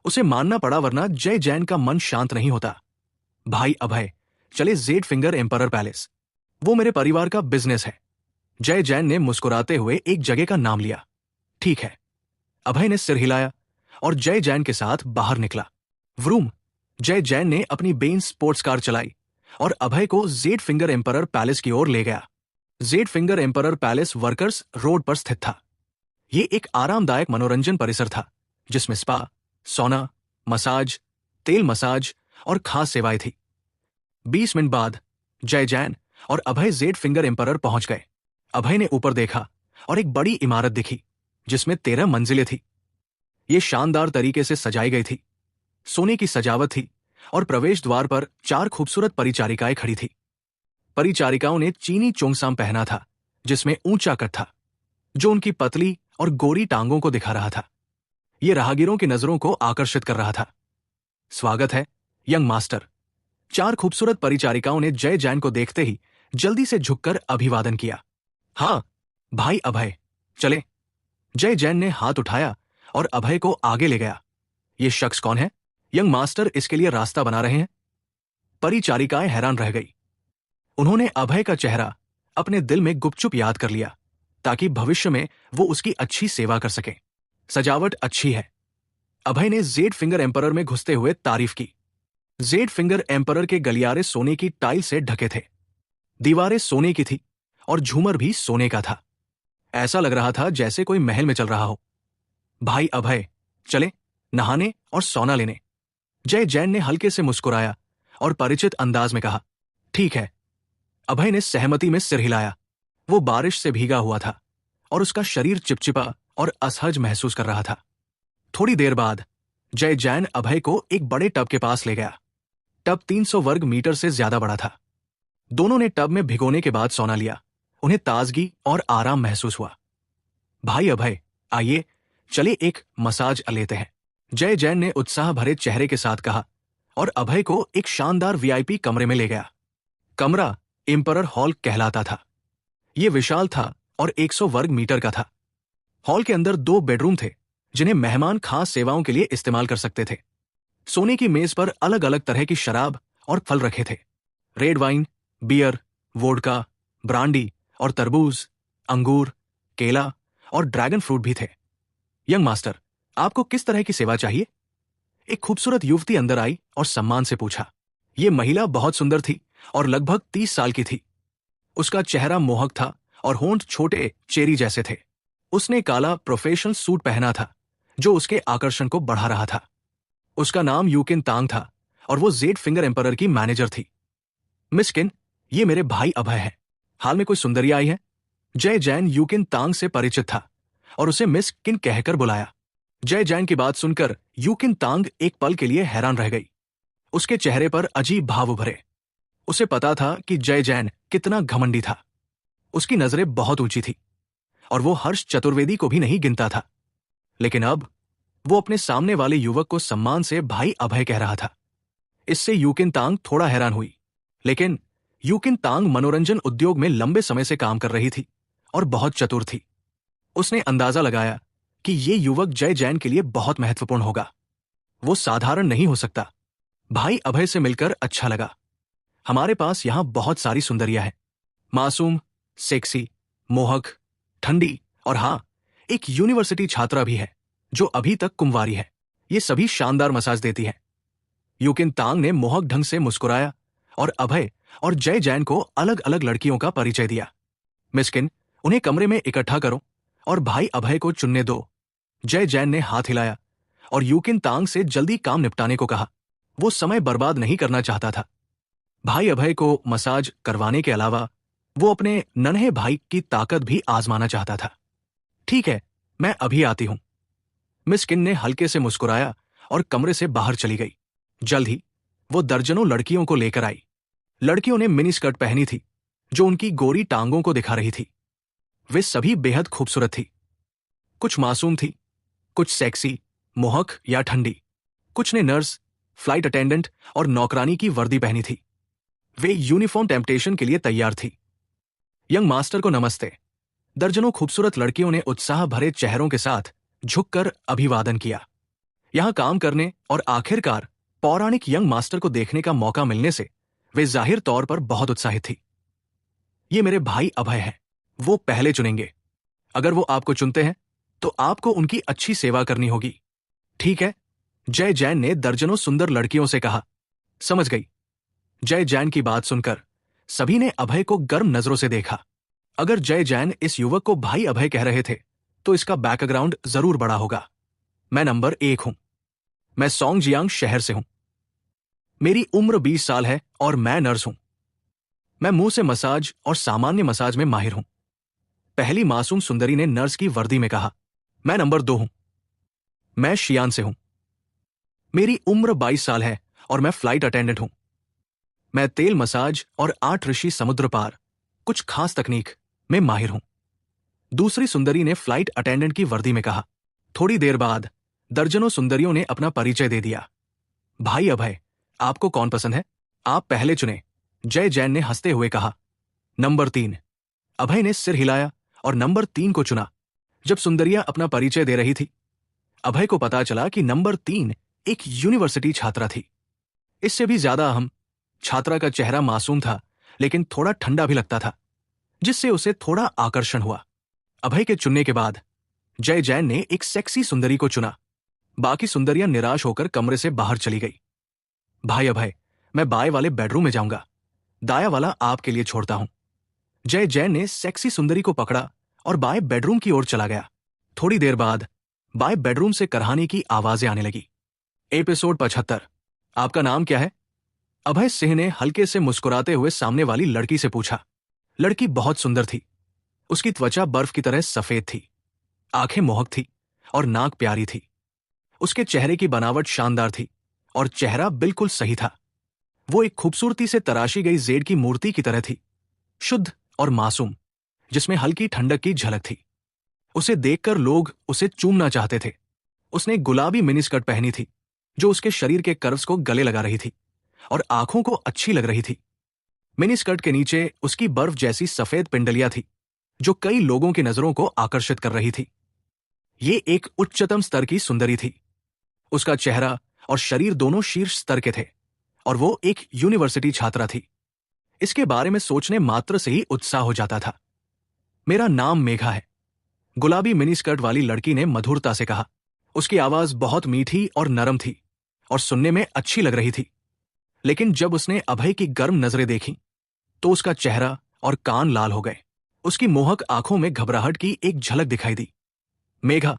Speaker 1: उसे मानना पड़ा, वरना जय जैन का मन शांत नहीं होता। भाई अभय, चले जेड फिंगर एम्परर पैलेस। वो मेरे परिवार का बिजनेस है। जय जैन ने मुस्कुराते हुए एक जगह का नाम लिया। ठीक है। अभय ने सिर हिलाया और जय जैन के साथ बाहर निकला। व्रूम। जय जैन ने अपनी बेन स्पोर्ट्स कार चलाई और अभय को जेड फिंगर एम्परर पैलेस की ओर ले गया। Z finger emperor palace workers road पर स्थित था। यह एक आरामदायक मनोरंजन परिसर था जिसमें स्पा, सोना, मसाज, तेल मसाज और खास सेवाएं थी। 20 मिनट बाद जय जैन और अभय जेड फिंगर एम्परर पहुंच गए। अभय ने ऊपर देखा और एक बड़ी इमारत दिखी जिसमें 13 मंजिलें थी। ये शानदार तरीके से सजाई गई थी। सोने की सजावट थी और प्रवेश द्वार पर 4 खूबसूरत परिचारिकाएं खड़ी थी। परिचारिकाओं ने चीनी चोंगसाम पहना था जिसमें ऊंचा कट था, जो उनकी पतली और गोरी टांगों को दिखा रहा था। ये राहगीरों की नजरों को आकर्षित कर रहा था। स्वागत है, यंग मास्टर। 4 खूबसूरत परिचारिकाओं ने जय जैन को देखते ही जल्दी से झुककर अभिवादन किया। हाँ भाई अभय, चले। जय जैन ने हाथ उठाया और अभय को आगे ले गया। ये शख्स कौन है? यंग मास्टर इसके लिए रास्ता बना रहे हैं? परिचारिकाएं हैरान रह गई। उन्होंने अभय का चेहरा अपने दिल में गुपचुप याद कर लिया ताकि भविष्य में वो उसकी अच्छी सेवा कर सके। सजावट अच्छी है। अभय ने जेड फिंगर एम्परर में घुसते हुए तारीफ की। जेड फिंगर एम्परर के गलियारे सोने की टाइल से ढके थे। दीवारें सोने की थी और झूमर भी सोने का था। ऐसा लग रहा था जैसे कोई महल में चल रहा हो। भाई अभय, चले नहाने और सोना लेने। जय जैन ने हल्के से मुस्कुराया और परिचित अंदाज में कहा। ठीक है। अभय ने सहमति में सिर हिलाया। वो बारिश से भीगा हुआ था और उसका शरीर चिपचिपा और असहज महसूस कर रहा था। थोड़ी देर बाद जय जैन अभय को एक बड़े टब के पास ले गया। टब 300 वर्ग मीटर से ज्यादा बड़ा था। दोनों ने टब में भिगोने के बाद सोना लिया। उन्हें ताजगी और आराम महसूस हुआ। भाई अभय, आइए चले एक मसाज लेते हैं, जय जैन ने उत्साह भरे चेहरे के साथ कहा और अभय को एक शानदार वीआईपी कमरे में ले गया। कमरा एम्परर हॉल कहलाता था। यह विशाल था और 100 वर्ग मीटर का था। हॉल के अंदर 2 बेडरूम थे जिन्हें मेहमान खास सेवाओं के लिए इस्तेमाल कर सकते थे। सोने की मेज पर अलग अलग तरह की शराब और फल रखे थे। Red wine, beer, vodka, brandy और तरबूज, अंगूर, केला और ड्रैगन फ्रूट भी थे। यंग मास्टर, आपको किस तरह की सेवा चाहिए? एक खूबसूरत युवती अंदर आई और सम्मान से पूछा। यह महिला बहुत सुंदर थी और लगभग 30 साल की थी। उसका चेहरा मोहक था और होंठ छोटे चेरी जैसे थे। उसने काला प्रोफेशनल सूट पहना था जो उसके आकर्षण को बढ़ा रहा था। उसका नाम यूकिन तांग था और वो जेड फिंगर एम्परर की मैनेजर थी। मिस किन, ये मेरे भाई अभय है। हाल में कोई सुंदरी आई है? जय जैन यूकिन तांग से परिचित था और उसे मिस किन कहकर बुलाया। जय जैन की बात सुनकर यू किन तांग एक पल के लिए हैरान रह गई। उसके चेहरे पर अजीब भाव उभरे। उसे पता था कि जय जैन कितना घमंडी था। उसकी नजरें बहुत ऊंची थी और वो हर्ष चतुर्वेदी को भी नहीं गिनता था। लेकिन अब वो अपने सामने वाले युवक को सम्मान से भाई अभय कह रहा था। इससे यूकिन तांग थोड़ा हैरान हुई। लेकिन यूकिन तांग मनोरंजन उद्योग में लंबे समय से काम कर रही थी और बहुत चतुर थी। उसने अंदाजा लगाया कि ये युवक जय जैन के लिए बहुत महत्वपूर्ण होगा। वो साधारण नहीं हो सकता। भाई अभय से मिलकर अच्छा लगा। हमारे पास यहां बहुत सारी सुंदरियां हैं, मासूम, सेक्सी, मोहक, ठंडी और हां, एक यूनिवर्सिटी छात्रा भी है जो अभी तक कुंवारी है। ये सभी शानदार मसाज देती हैं। यूकिन तांग ने मोहक ढंग से मुस्कुराया और अभय और जय जैन को अलग अलग लड़कियों का परिचय दिया। मिस्किन, उन्हें कमरे में इकट्ठा करो और भाई अभय को चुनने दो। जय जैन ने हाथ हिलाया और यूकिन तांग से जल्दी काम निपटाने को कहा। वो समय बर्बाद नहीं करना चाहता था। भाई अभय को मसाज करवाने के अलावा वो अपने नन्हे भाई की ताकत भी आजमाना चाहता था। ठीक है, मैं अभी आती हूं। मिस किन ने हल्के से मुस्कुराया और कमरे से बाहर चली गई। जल्द ही वो दर्जनों लड़कियों को लेकर आई। लड़कियों ने मिनी स्कर्ट पहनी थी जो उनकी गोरी टांगों को दिखा रही थी। वे सभी बेहद खूबसूरत थी। कुछ मासूम थी, कुछ सेक्सी, मोहक या ठंडी। कुछ ने नर्स, फ्लाइट अटेंडेंट और नौकरानी की वर्दी पहनी थी। वे यूनिफॉर्म टेम्पटेशन के लिए तैयार थी। यंग मास्टर को नमस्ते। दर्जनों खूबसूरत लड़कियों ने उत्साह भरे चेहरों के साथ झुककर अभिवादन किया। यहां काम करने और आखिरकार पौराणिक यंग मास्टर को देखने का मौका मिलने से वे जाहिर तौर पर बहुत उत्साहित थी। ये मेरे भाई अभय हैं। वो पहले चुनेंगे। अगर वो आपको चुनते हैं तो आपको उनकी अच्छी सेवा करनी होगी। ठीक है, जय जैन ने दर्जनों सुंदर लड़कियों से कहा। समझ गई। जय जैन की बात सुनकर सभी ने अभय को गर्म नजरों से देखा। अगर जय जैन इस युवक को भाई अभय कह रहे थे तो इसका बैकग्राउंड जरूर बड़ा होगा। मैं नंबर 1 हूं। मैं सोंगजियांग शहर से हूं। मेरी उम्र 20 साल है और मैं नर्स हूं। मैं मुंह से मसाज और सामान्य मसाज में माहिर हूं। पहली मासूम सुंदरी ने नर्स की वर्दी में कहा। मैं नंबर 2 हूं। मैं शियान से हूं। मेरी उम्र 22 साल है और मैं फ्लाइट अटेंडेंट हूं। मैं तेल मसाज और 8 ऋषि समुद्र पार कुछ खास तकनीक में माहिर हूं। दूसरी सुंदरी ने फ्लाइट अटेंडेंट की वर्दी में कहा। थोड़ी देर बाद दर्जनों सुंदरियों ने अपना परिचय दे दिया। भाई अभय, आपको कौन पसंद है? आप पहले चुने, जय जैन ने हंसते हुए कहा। नंबर 3। अभय ने सिर हिलाया और नंबर 3 को चुना। जब सुंदरियां अपना परिचय दे रही थी, अभय को पता चला कि नंबर 3 एक यूनिवर्सिटी छात्रा थी। इससे भी ज्यादा अहम, छात्रा का चेहरा मासूम था लेकिन थोड़ा ठंडा भी लगता था, जिससे उसे थोड़ा आकर्षण हुआ। अभय के चुनने के बाद जय जैन ने एक सेक्सी सुंदरी को चुना। बाकी सुंदरियां निराश होकर कमरे से बाहर चली गई। भाई अभय, मैं बाएं वाले बेडरूम में जाऊंगा। दाया वाला आपके लिए छोड़ता हूं। जय जैन ने सेक्सी सुंदरी को पकड़ा और बाएं बेडरूम की ओर चला गया। थोड़ी देर बाद बाएं बेडरूम से करहाने की आवाजें आने लगी। एपिसोड 75। आपका नाम क्या है? अभय सिंह ने हल्के से मुस्कुराते हुए सामने वाली लड़की से पूछा। लड़की बहुत सुंदर थी। उसकी त्वचा बर्फ की तरह सफेद थी, आंखें मोहक थी और नाक प्यारी थी। उसके चेहरे की बनावट शानदार थी और चेहरा बिल्कुल सही था। वो एक खूबसूरती से तराशी गई जेड की मूर्ति की तरह थी, शुद्ध और मासूम, जिसमें हल्की ठंडक की झलक थी। उसे देखकर लोग उसे चूमना चाहते थे। उसने गुलाबी मिनीस्कर्ट पहनी थी जो उसके शरीर के कर्व्स को गले लगा रही थी और आंखों को अच्छी लग रही थी। मिनीस्कर्ट के नीचे उसकी बर्फ जैसी सफेद पिंडलियां थी जो कई लोगों की नजरों को आकर्षित कर रही थी। ये एक उच्चतम स्तर की सुंदरी थी। उसका चेहरा और शरीर दोनों शीर्ष स्तर के थे और वो एक यूनिवर्सिटी छात्रा थी। इसके बारे में सोचने मात्र से ही उत्साह हो जाता था। मेरा नाम मेघा है, गुलाबी मिनीस्कर्ट वाली लड़की ने मधुरता से कहा। उसकी आवाज बहुत मीठी और नरम थी और सुनने में अच्छी लग रही थी। लेकिन जब उसने अभय की गर्म नजरें देखी तो उसका चेहरा और कान लाल हो गए। उसकी मोहक आंखों में घबराहट की एक झलक दिखाई दी। मेघा,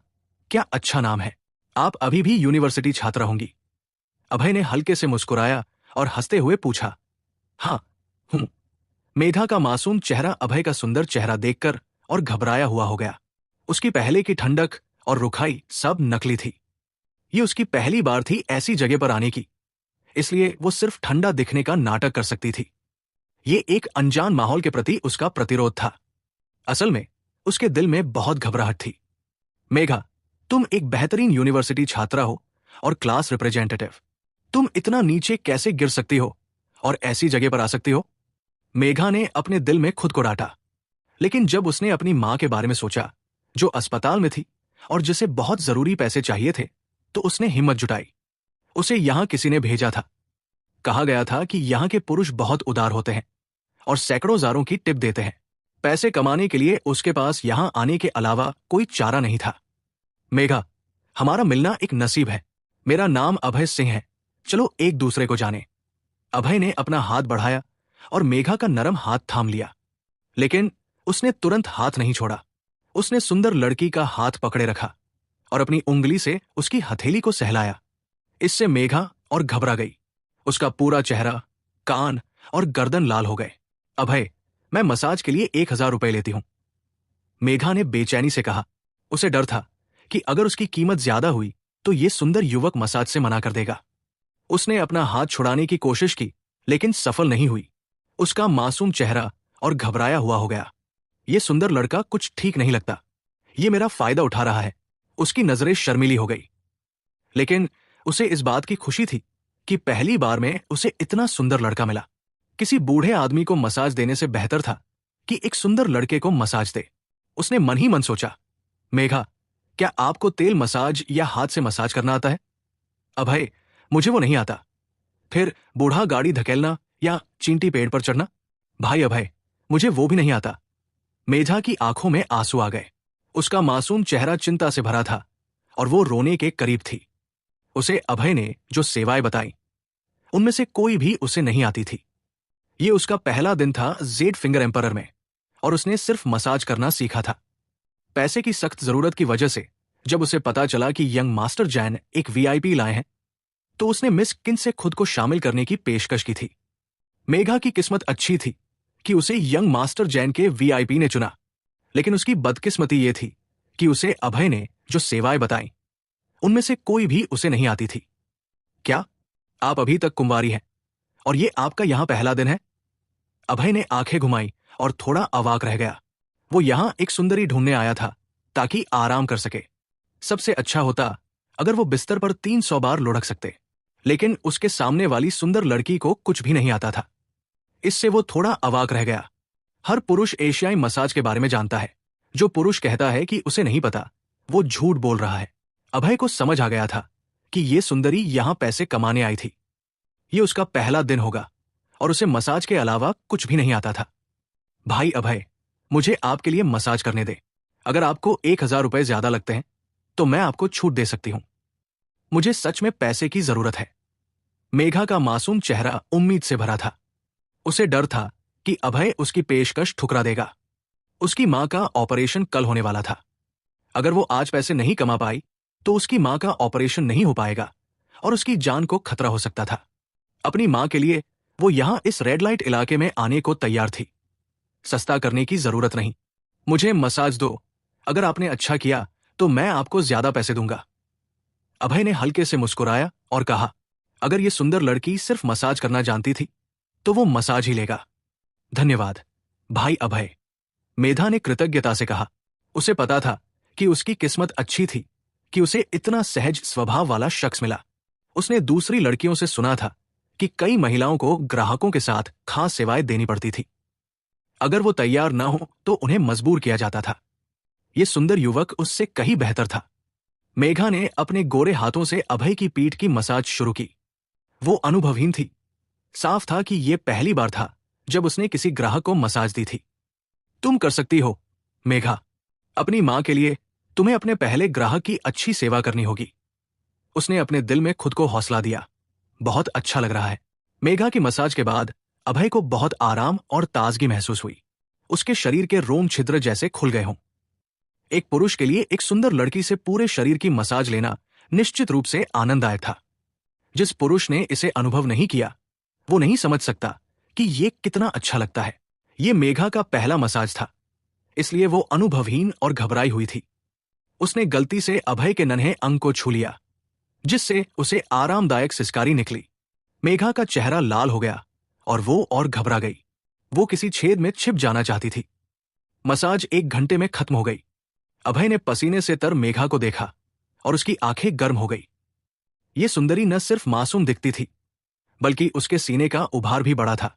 Speaker 1: क्या अच्छा नाम है। आप अभी भी यूनिवर्सिटी छात्रा होंगी? अभय ने हल्के से मुस्कुराया और हंसते हुए पूछा। हाँ, हूं। मेघा का मासूम चेहरा अभय का सुंदर चेहरा देखकर और घबराया हुआ हो गया। उसकी पहले की ठंडक और रुखाई सब नकली थी। ये उसकी पहली बार थी ऐसी जगह पर आने की, इसलिए वो सिर्फ ठंडा दिखने का नाटक कर सकती थी। ये एक अनजान माहौल के प्रति उसका प्रतिरोध था। असल में उसके दिल में बहुत घबराहट थी। मेघा, तुम एक बेहतरीन यूनिवर्सिटी छात्रा हो और क्लास रिप्रेजेंटेटिव। तुम इतना नीचे कैसे गिर सकती हो और ऐसी जगह पर आ सकती हो? मेघा ने अपने दिल में खुद को डांटा। लेकिन जब उसने अपनी मां के बारे में सोचा, जो अस्पताल में थी और जिसे बहुत जरूरी पैसे चाहिए थे, तो उसने हिम्मत जुटाई। उसे यहां किसी ने भेजा था। कहा गया था कि यहां के पुरुष बहुत उदार होते हैं और सैकड़ों जारों की टिप देते हैं। पैसे कमाने के लिए उसके पास यहां आने के अलावा कोई चारा नहीं था। मेघा, हमारा मिलना एक नसीब है। मेरा नाम अभय सिंह है। चलो एक दूसरे को जाने। अभय ने अपना हाथ बढ़ाया और मेघा का नरम हाथ थाम लिया। लेकिन उसने तुरंत हाथ नहीं छोड़ा। उसने सुंदर लड़की का हाथ पकड़े रखा और अपनी उंगली से उसकी हथेली को सहलाया। इससे मेघा और घबरा गई। उसका पूरा चेहरा, कान और गर्दन लाल हो गए। अभय, मैं मसाज के लिए 1000 रुपए लेती हूं, मेघा ने बेचैनी से कहा। उसे डर था कि अगर उसकी कीमत ज्यादा हुई तो ये सुंदर युवक मसाज से मना कर देगा। उसने अपना हाथ छुड़ाने की कोशिश की, लेकिन सफल नहीं हुई। उसका मासूम चेहरा और घबराया हुआ हो गया। ये सुंदर लड़का कुछ ठीक नहीं लगता। ये मेरा फायदा उठा रहा है। उसकी नजरें शर्मीली हो गई। लेकिन उसे इस बात की खुशी थी कि पहली बार में उसे इतना सुंदर लड़का मिला। किसी बूढ़े आदमी को मसाज देने से बेहतर था कि एक सुंदर लड़के को मसाज दे। उसने मन ही मन सोचा, मेघा, क्या आपको तेल मसाज या हाथ से मसाज करना आता है? अभय, मुझे वो नहीं आता। फिर बूढ़ा गाड़ी धकेलना या चींटी पेड़ पर चढ़ना? भाई अभय, मुझे वो भी नहीं आता। मेघा की आंखों में आंसू आ गए। उसका मासूम चेहरा चिंता से भरा था और वो रोने के करीब थी। उसे अभय ने जो सेवाएं बताई, उनमें से कोई भी उसे नहीं आती थी। ये उसका पहला दिन था जेड फिंगर एम्परर में और उसने सिर्फ मसाज करना सीखा था। पैसे की सख्त जरूरत की वजह से जब उसे पता चला कि यंग मास्टर जैन एक वीआईपी लाए हैं, तो उसने मिस किन से खुद को शामिल करने की पेशकश की थी। मेघा की किस्मत अच्छी थी कि उसे यंग मास्टर जैन के वीआईपी ने चुना, लेकिन उसकी बदकिस्मती ये थी कि उसे अभय ने जो सेवाएं बताई, उनमें से कोई भी उसे नहीं आती थी। क्या आप अभी तक कुंवारी हैं और ये आपका यहां पहला दिन है? अभय ने आंखें घुमाई और थोड़ा अवाक रह गया। वो यहां एक सुंदरी ढूंढने आया था ताकि आराम कर सके। सबसे अच्छा होता अगर वो बिस्तर पर 300 बार लुढ़क सकते, लेकिन उसके सामने वाली सुंदर लड़की को कुछ भी नहीं आता था। इससे वो थोड़ा अवाक रह गया। हर पुरुष एशियाई मसाज के बारे में जानता है। जो पुरुष कहता है कि उसे नहीं पता, वो झूठ बोल रहा है। अभय को समझ आ गया था कि ये सुंदरी यहां पैसे कमाने आई थी। ये उसका पहला दिन होगा और उसे मसाज के अलावा कुछ भी नहीं आता था। भाई अभय, मुझे आपके लिए मसाज करने दे। अगर आपको 1000 रुपए ज्यादा लगते हैं तो मैं आपको छूट दे सकती हूं। मुझे सच में पैसे की जरूरत है। मेघा का मासूम चेहरा उम्मीद से भरा था। उसे डर था कि अभय उसकी पेशकश ठुकरा देगा। उसकी मां का ऑपरेशन कल होने वाला था। अगर वो आज पैसे नहीं कमा पाई तो उसकी मां का ऑपरेशन नहीं हो पाएगा और उसकी जान को खतरा हो सकता था। अपनी मां के लिए वो यहां इस रेड लाइट इलाके में आने को तैयार थी। सस्ता करने की जरूरत नहीं। मुझे मसाज दो। अगर आपने अच्छा किया तो मैं आपको ज्यादा पैसे दूंगा। अभय ने हल्के से मुस्कुराया और कहा, अगर ये सुंदर लड़की सिर्फ मसाज करना जानती थी तो वो मसाज ही लेगा। धन्यवाद भाई अभय, मेधा ने कृतज्ञता से कहा। उसे पता था कि उसकी किस्मत अच्छी थी कि उसे इतना सहज स्वभाव वाला शख्स मिला। उसने दूसरी लड़कियों से सुना था कि कई महिलाओं को ग्राहकों के साथ खास सेवाएं देनी पड़ती थी। अगर वो तैयार न हो तो उन्हें मजबूर किया जाता था। ये सुंदर युवक उससे कहीं बेहतर था। मेघा ने अपने गोरे हाथों से अभय की पीठ की मसाज शुरू की। वो अनुभवहीन थी। साफ था कि यह पहली बार था जब उसने किसी ग्राहक को मसाज दी थी। तुम कर सकती हो मेघा। अपनी मां के लिए तुम्हें अपने पहले ग्राहक की अच्छी सेवा करनी होगी। उसने अपने दिल में खुद को हौसला दिया। बहुत अच्छा लग रहा है। मेघा की मसाज के बाद अभय को बहुत आराम और ताजगी महसूस हुई। उसके शरीर के रोम छिद्र जैसे खुल गए हों। एक पुरुष के लिए एक सुंदर लड़की से पूरे शरीर की मसाज लेना निश्चित रूप से आनंददायक था। जिस पुरुष ने इसे अनुभव नहीं किया, वो नहीं समझ सकता कि ये कितना अच्छा लगता है। ये मेघा का पहला मसाज था, इसलिए वो अनुभवहीन और घबराई हुई थी। उसने गलती से अभय के नन्हे अंग को छू लिया, जिससे उसे आरामदायक सिसकारी निकली। मेघा का चेहरा लाल हो गया और वो और घबरा गई। वो किसी छेद में छिप जाना चाहती थी। मसाज 1 घंटे में खत्म हो गई। अभय ने पसीने से तर मेघा को देखा और उसकी आंखें गर्म हो गई। ये सुंदरी न सिर्फ मासूम दिखती थी, बल्कि उसके सीने का उभार भी बड़ा था,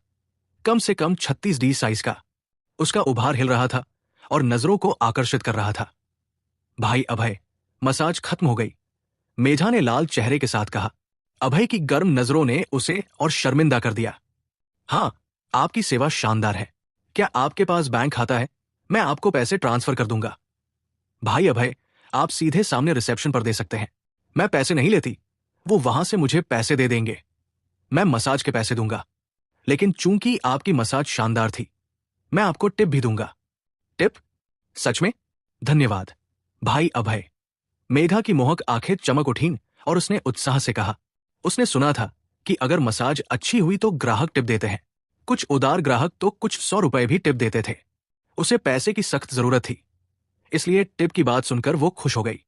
Speaker 1: कम से कम 36D साइज का। उसका उभार हिल रहा था और नजरों को आकर्षित कर रहा था। भाई अभय, मसाज खत्म हो गई, मेघा ने लाल चेहरे के साथ कहा। अभय की गर्म नजरों ने उसे और शर्मिंदा कर दिया। हाँ, आपकी सेवा शानदार है। क्या आपके पास बैंक खाता है? मैं आपको पैसे ट्रांसफर कर दूंगा। भाई अभय, आप सीधे सामने रिसेप्शन पर दे सकते हैं। मैं पैसे नहीं लेती, वो वहां से मुझे पैसे दे देंगे। मैं मसाज के पैसे दूंगा, लेकिन चूंकि आपकी मसाज शानदार थी, मैं आपको टिप भी दूंगा। टिप? सच में? धन्यवाद भाई अभय। मेघा की मोहक आंखें चमक उठीं और उसने उत्साह से कहा। उसने सुना था कि अगर मसाज अच्छी हुई तो ग्राहक टिप देते हैं। कुछ उदार ग्राहक तो कुछ 100 रुपए भी टिप देते थे। उसे पैसे की सख्त जरूरत थी, इसलिए टिप की बात सुनकर वो खुश हो गई।